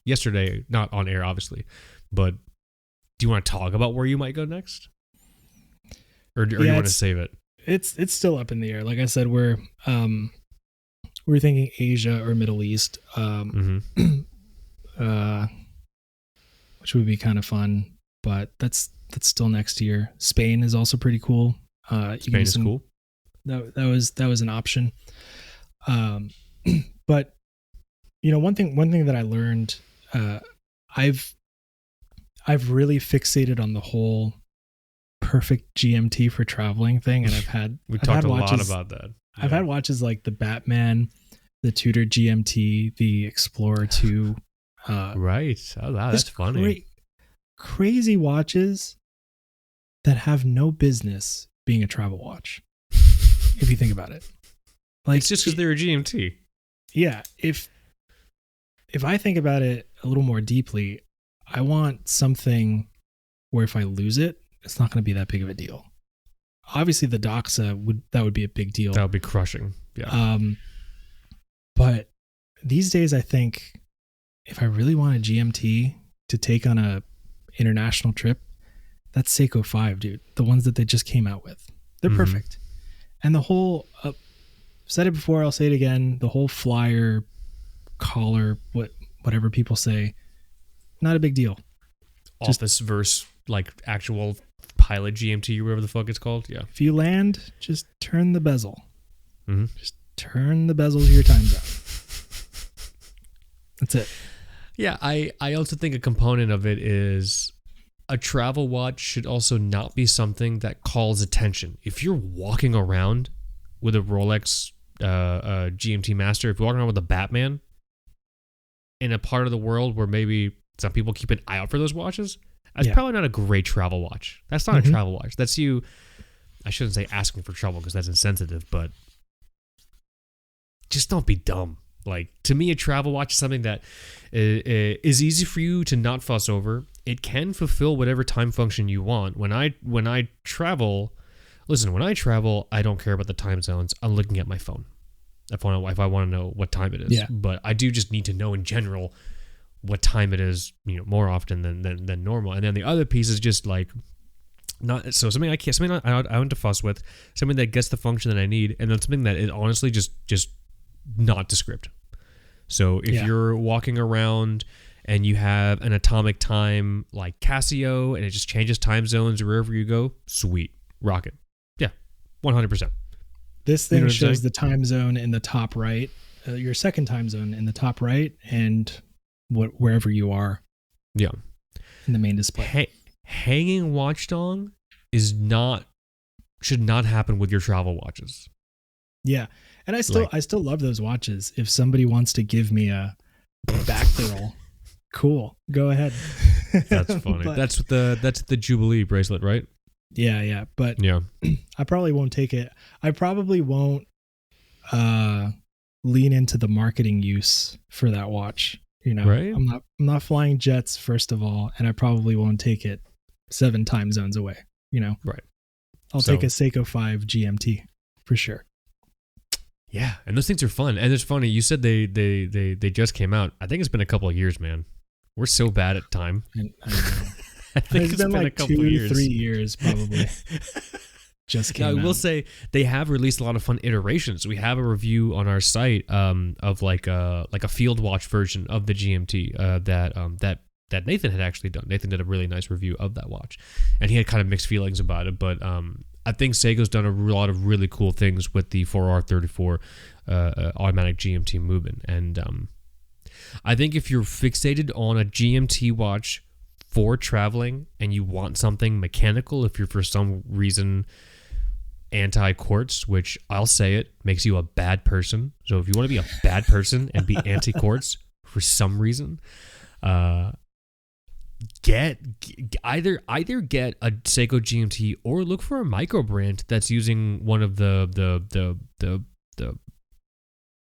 yesterday, not on air, obviously, but do you want to talk about where you might go next, or do you want to save it? It's still up in the air. Like I said, we're thinking Asia or Middle East, which would be kind of fun, but that's still next year. Spain is also pretty cool. Spain is cool. That was an option. But one thing that I learned, I've really fixated on the whole perfect GMT for traveling thing, and I've talked a lot about that. Yeah. I've had watches like the Batman, the Tudor GMT, the Explorer 2. Right. Oh, wow, that's funny. Crazy watches that have no business being a travel watch. If you think about it, like it's just because they're a GMT. Yeah. If I think about it a little more deeply, I want something where if I lose it, it's not going to be that big of a deal. Obviously, the Doxa would be a big deal. That would be crushing. Yeah. But these days, I think if I really want a GMT to take on a international trip, that's Seiko 5, dude. The ones that they just came out with. They're perfect. And the whole, said it before, I'll say it again, the whole flyer, collar, whatever people say, not a big deal. Office versus like actual pilot GMT or whatever the fuck it's called. Yeah. If you land, just turn the bezel. Just turn the bezel to your time zone. That's it. Yeah, I also think a component of it is a travel watch should also not be something that calls attention. If you're walking around with a Rolex GMT Master, if you're walking around with a Batman in a part of the world where maybe some people keep an eye out for those watches, that's probably not a great travel watch. That's not a travel watch. That's you, I shouldn't say asking for trouble because that's insensitive, but just don't be dumb. Like, to me, a travel watch is something that is easy for you to not fuss over. It can fulfill whatever time function you want. When I travel, I don't care about the time zones. I'm looking at my phone if I want to know what time it is. Yeah. But I do just need to know in general what time it is, more often than normal. And then the other piece is just like something I want to fuss with, something that gets the function that I need, and then something that is honestly just not descript. So if you're walking around and you have an atomic time like Casio and it just changes time zones wherever you go, sweet, rock it. Yeah, 100%. This thing shows the time zone in the top right, your second time zone in the top right, and wherever you are. Yeah, in the main display. Hanging watch dong should not happen with your travel watches. Yeah. And I still love those watches. If somebody wants to give me a Batgirl, cool, go ahead. That's funny. That's the Jubilee bracelet, right? Yeah. But yeah, I probably won't take it. I probably won't lean into the marketing use for that watch. Right? I'm not flying jets, first of all, and I probably won't take it 7 time zones away. Right. I'll take a Seiko 5 GMT for sure. Yeah, and those things are fun. And it's funny, you said they just came out. I think it's been a couple of years, man. We're so bad at time. I know. I think it's been like a couple 2 of years. 3 years probably. Just came out. I will say they have released a lot of fun iterations. We have a review on our site of like a field watch version of the GMT that Nathan had actually done. Nathan did a really nice review of that watch, and he had kind of mixed feelings about it, but I think Seiko's done a lot of really cool things with the 4R34 automatic GMT movement. And I think if you're fixated on a GMT watch for traveling and you want something mechanical, if you're for some reason anti-quartz, which I'll say it, makes you a bad person. So if you want to be a bad person and be anti-quartz for some reason, Either get a Seiko GMT or look for a micro brand that's using one of the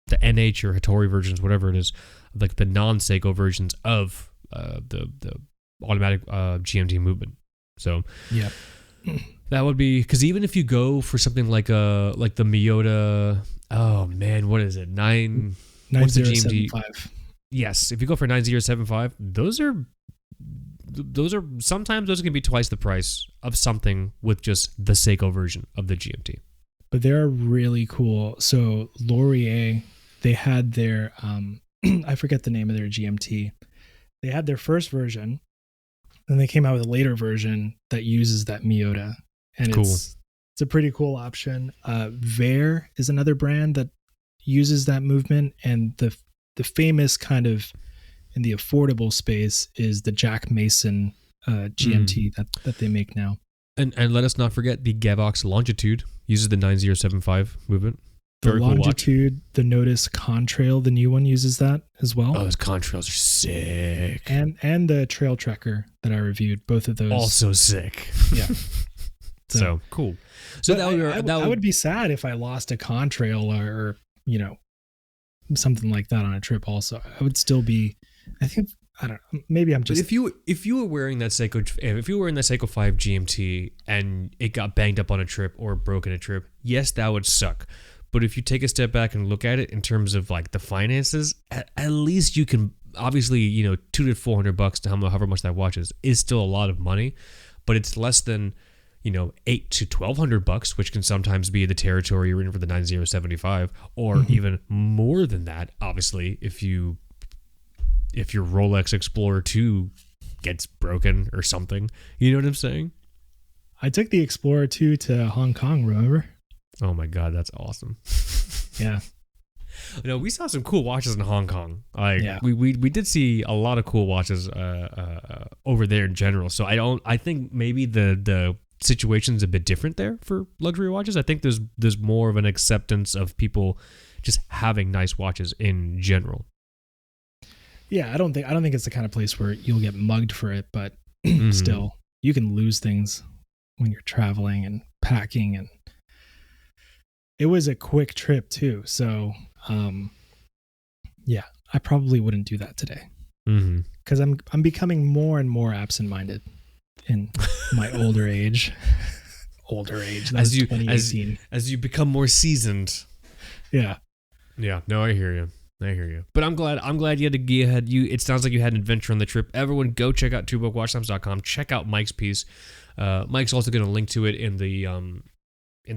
NH or Hattori versions, whatever it is, like the non-Seiko versions of the automatic GMT movement. So yeah, that would be, because even if you go for something like the Miyota, oh man, what is it? 9075. Yes, if you go for 9075, those are sometimes those can be twice the price of something with just the Seiko version of the GMT. But they're really cool. So Laurier, they had their I forget the name of their GMT. They had their first version, then they came out with a later version that uses that Miyota, and cool. It's a pretty cool option. Vare is another brand that uses that movement, and the famous kind of in the affordable space is the Jack Mason GMT that they make now. And let us not forget the Gavox Longitude uses the 9075 movement. The Very Longitude, cool watch. the Notice Contrail, the new one uses that as well. Oh, those contrails are sick. And the Trail Trekker that I reviewed, both of those also sick. Yeah. So cool. So I would be sad if I lost a contrail or something like that on a trip. Also, I would still be. I think I don't know. Maybe I'm just. But if you were wearing that Seiko 5 GMT and it got banged up on a trip or broke in a trip, yes, that would suck. But if you take a step back and look at it in terms of like the finances, at least you can obviously $200 to $400 to however much that watch is still a lot of money, but it's less than $800 to $1,200, which can sometimes be the territory you're in for the 9075, or even more than that. Obviously, if your Rolex Explorer 2 gets broken or something, you know what I'm saying? I took the Explorer 2 to Hong Kong, remember? Oh my God, that's awesome. Yeah. We saw some cool watches in Hong Kong. Yeah. We did see a lot of cool watches over there in general. So I think maybe the situation's a bit different there for luxury watches. I think there's more of an acceptance of people just having nice watches in general. Yeah, I don't think it's the kind of place where you'll get mugged for it, but still, you can lose things when you're traveling and packing, and it was a quick trip too. So, yeah, I probably wouldn't do that today because I'm becoming more and more absent-minded in my older age. That was 2018. As you become more seasoned. Yeah. Yeah. No, I hear you. But I'm glad you had to get ahead. It sounds like you had an adventure on the trip. Everyone go check out twobookwatchsnobs.com. Check out Mike's piece. Mike's also going to link to it in the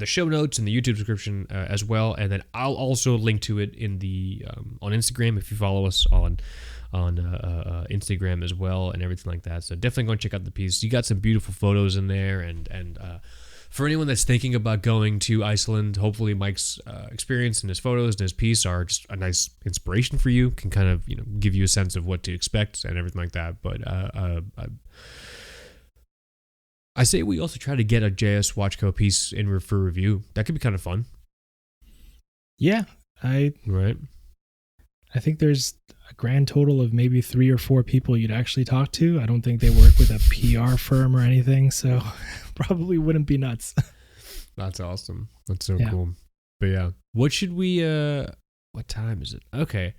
show notes in the YouTube description as well, and then I'll also link to it in the on Instagram if you follow us on Instagram as well and everything like that. So definitely go and check out the piece. You got some beautiful photos in there, and for anyone that's thinking about going to Iceland, hopefully Mike's experience and his photos and his piece are just a nice inspiration for you. Can kind of give you a sense of what to expect and everything like that. But I say we also try to get a JS Watchco piece in for review. That could be kind of fun. Yeah, right. I think there's a grand total of maybe 3 or 4 people you'd actually talk to. I don't think they work with a PR firm or anything, so probably wouldn't be nuts. That's awesome. That's so cool. But yeah, what should we? What time is it? Okay,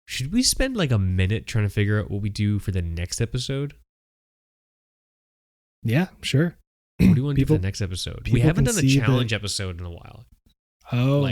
should we spend like a minute trying to figure out what we do for the next episode? Yeah, sure. What do you want to do for the next episode? We haven't done a challenge episode in a while. Oh,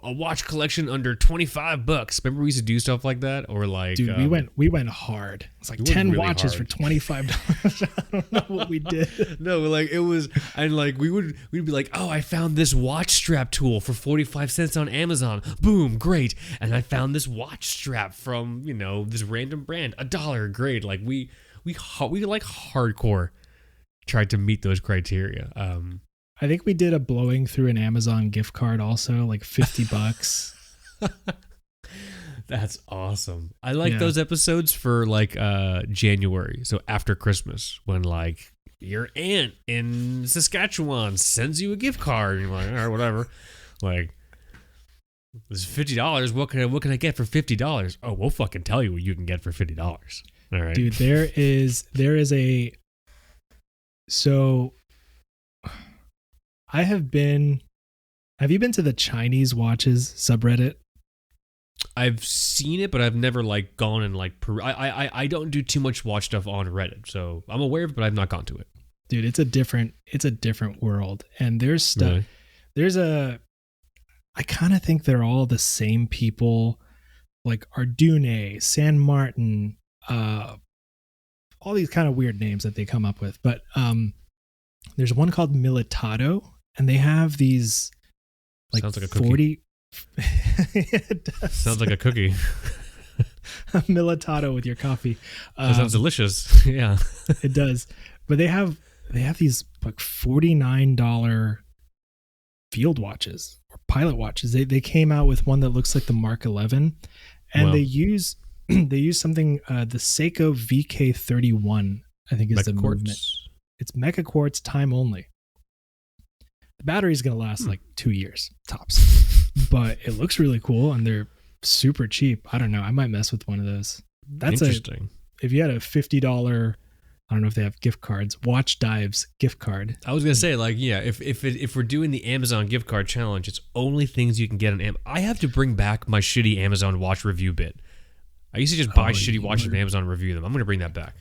a watch collection under $25. Remember we used to do stuff like that, or like dude, we went hard. It's like 10 really watches hard. For $25. I don't know what we did. No, like it was, and like we'd be like, oh, I found this watch strap tool for 45 cents on Amazon. Boom, great. And I found this watch strap from this random brand, $1, great. Like we like hardcore tried to meet those criteria. I think we did a blowing through an Amazon gift card also, like $50. That's awesome. I like those episodes for like January, so after Christmas, when like your aunt in Saskatchewan sends you a gift card and you're like, all right, whatever. Like This is $50. What can I get for $50? Oh, we'll fucking tell you what you can get for $50. All right, dude. There is a. So, I have been. Have you been to the Chinese watches subreddit? I've seen it, but I've never like gone and like. I don't do too much watch stuff on Reddit, so I'm aware of it, but I've not gone to it. Dude, it's a different world, and there's stuff. Really? There's a. I kind of think they're all the same people, like Ardune, San Martin, all these kind of weird names that they come up with. But there's one called Militado, and they have these like sounds like a 40. It does. Sounds like a cookie. Militado with your coffee. That sounds delicious. Yeah, it does. But they have these like $49 field watches or pilot watches. They came out with one that looks like the Mark 11, and they use something the Seiko VK31, I think is the movement. It's Mecha Quartz time only. The battery is going to last like 2 years tops, but it looks really cool and they're super cheap. I don't know. I might mess with one of those. That's interesting. If you had a $50, I don't know if they have gift cards, Watch Dives gift card. I was going to say, like, yeah, if we're doing the Amazon gift card challenge, it's only things you can get on Amazon. I have to bring back my shitty Amazon watch review bit. I used to just buy shitty watches on Amazon and review them. I'm going to bring that back.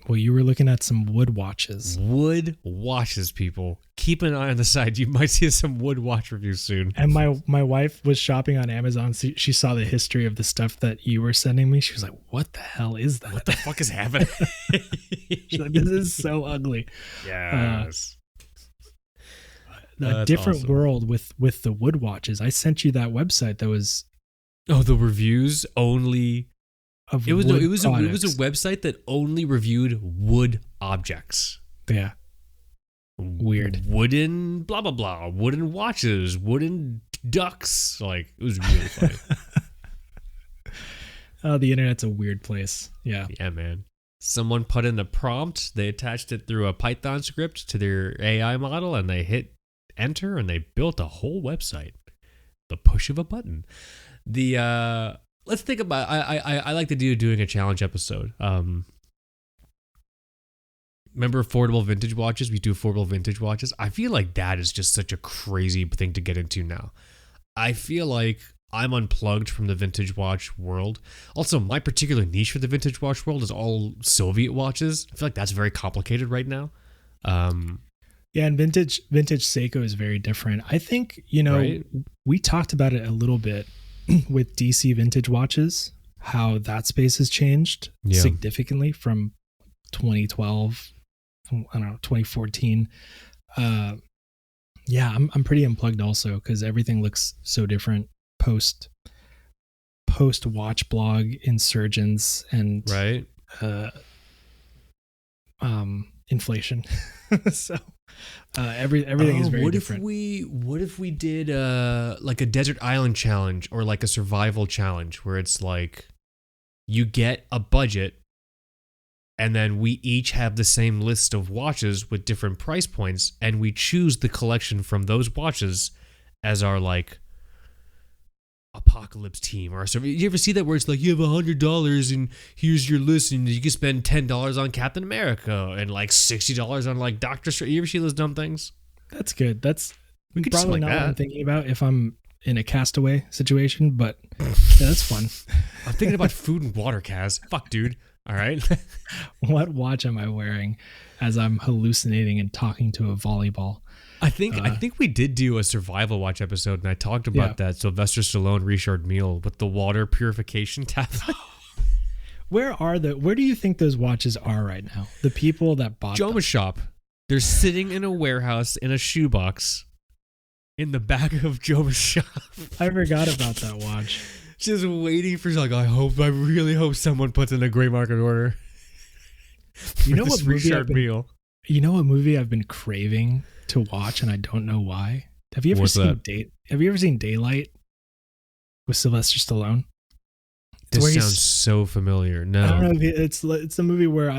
Well, you were looking at some wood watches. Wood watches, people. Keep an eye on the side. You might see some wood watch reviews soon. And my wife was shopping on Amazon. So she saw the history of the stuff that you were sending me. She was like, what the hell is that? What the fuck is happening? She's like, this is so ugly. Yes. A different awesome world with the wood watches. I sent you that website that was... Oh, the reviews only... It was a products. website that only reviewed wood objects. Yeah. Weird. Wooden blah blah blah. Wooden watches. Wooden ducks. Like, it was really funny. Oh, the internet's a weird place. Yeah. Yeah, man. Someone put in the prompt. They attached it through a Python script to their AI model, and they hit enter, and they built a whole website. The push of a button. Let's think about. I like to doing a challenge episode. Remember affordable vintage watches? We do affordable vintage watches. I feel like that is just such a crazy thing to get into now. I feel like I'm unplugged from the vintage watch world. Also, my particular niche for the vintage watch world is all Soviet watches. I feel like that's very complicated right now. Yeah, and vintage Seiko is very different. I think, right? We talked about it a little bit with DC vintage watches, how that space has changed significantly from 2012, I don't know, 2014. Yeah, I'm pretty unplugged also because everything looks so different post watch blog insurgence and right inflation. So everything is very different. What if we did like a desert island challenge or like a survival challenge where it's like you get a budget and then we each have the same list of watches with different price points and we choose the collection from those watches as our like apocalypse team or something. You ever see that where it's like you have $100 and here's your list and you can spend $10 on Captain America and like $60 on like Doctor Strange. You ever see those dumb things? That's good. That's we could probably like not that. what I'm thinking about if I'm in a castaway situation, but yeah, that's fun. I'm thinking about food and water, Kaz. Fuck, dude. All right. What watch am I wearing as I'm hallucinating and talking to a volleyball? I think we did do a survival watch episode, and I talked about that Sylvester Stallone Richard Mille with the water purification tablet. Where do you think those watches are right now? The people that bought them. Joma's shop. They're sitting in a warehouse in a shoebox in the back of Joma's shop. I forgot about that watch. Just waiting for like I really hope someone puts in a gray market order. You know what movie I've been craving to watch and I don't know why? Have you ever seen Daylight with Sylvester Stallone? This sounds so familiar. No, I don't know if it's a movie where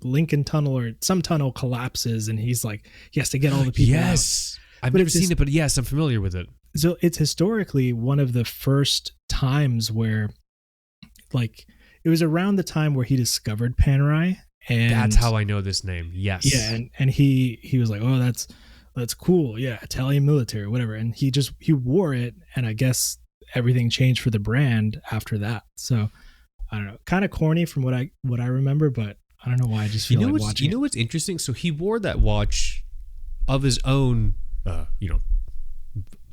Lincoln Tunnel or some tunnel collapses and he's like he has to get all the people. Yes, I've never seen it, but yes, I'm familiar with it. So it's historically one of the first times where, like, it was around the time where he discovered Panerai, and That's how I know this name. Yes. yeah, and he was like, oh, that's cool, yeah, Italian military, whatever, and he wore it, and I guess everything changed for the brand after that. So I don't know, kind of corny from what I remember, but I don't know why I just feel like watching. You know what's interesting? So he wore that watch of his own,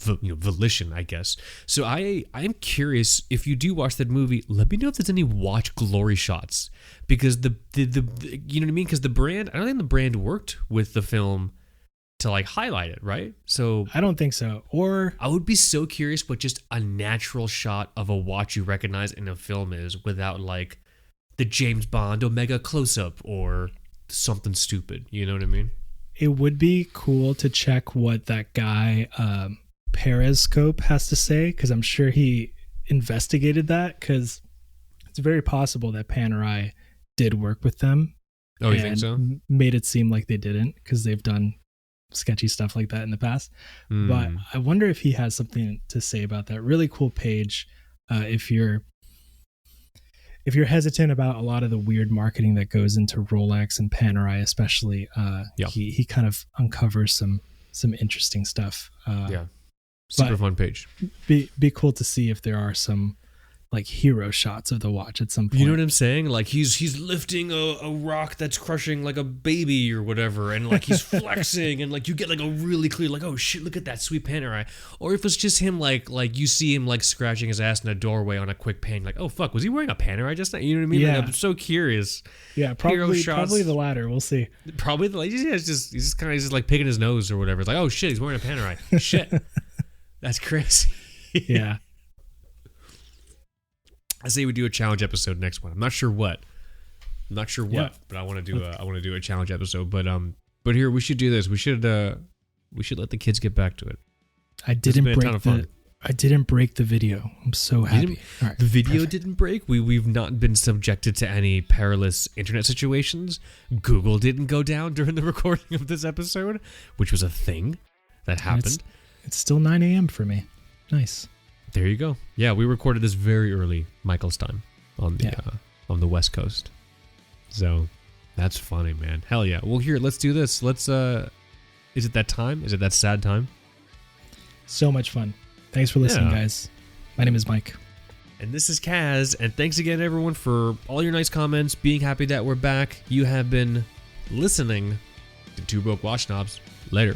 volition, I guess. So I'm curious, if you do watch that movie, let me know if there's any watch glory shots, because the you know what I mean? Because the brand, I don't think the brand worked with the film to like highlight it, right? So I don't think so. Or I would be so curious what just a natural shot of a watch you recognize in a film is, without like the James Bond Omega close-up or something stupid. You know what I mean? it would be cool to check what that guy Periscope has to say, because I'm sure he investigated that, because it's very possible that Panerai did work with them. Oh, you think so? Made it seem like they didn't, because they've done sketchy stuff like that in the past. But I wonder if he has something to say about that. Really cool page. If you're hesitant about a lot of the weird marketing that goes into Rolex and Panerai, especially, he kind of uncovers some interesting stuff. Super fun page. Be cool to see if there are some like hero shots of the watch at some point. You know what I'm saying? Like he's lifting a rock that's crushing like a baby or whatever, and like he's flexing, and like you get like a really clear like, oh shit, look at that sweet Panerai. Or if it's just him like you see him like scratching his ass in a doorway on a quick pan, like, oh fuck, was he wearing a Panerai just now? You know what I mean? Yeah. Like, I'm so curious. Yeah, probably the latter. We'll see. Probably the he's just like picking his nose or whatever. It's like, oh shit, he's wearing a Panerai. Shit. That's crazy. Yeah. I say we do a challenge episode next one. I'm not sure what, but I want to do a challenge episode. But here we should do this. We should let the kids get back to it. I didn't break the video. I'm so happy. All right, the video didn't break. We've not been subjected to any perilous internet situations. Google didn't go down during the recording of this episode, which was a thing that happened. It's still 9 a.m. for me. Nice. There you go. Yeah, we recorded this very early Michael's time on the West Coast. So that's funny, man. Hell yeah. Well, here, let's do this. Let's is it that time? Is it that sad time? So much fun. Thanks for listening, guys. My name is Mike. And this is Kaz, and thanks again everyone for all your nice comments, being happy that we're back. You have been listening to Two Book Watch Snobs. Later.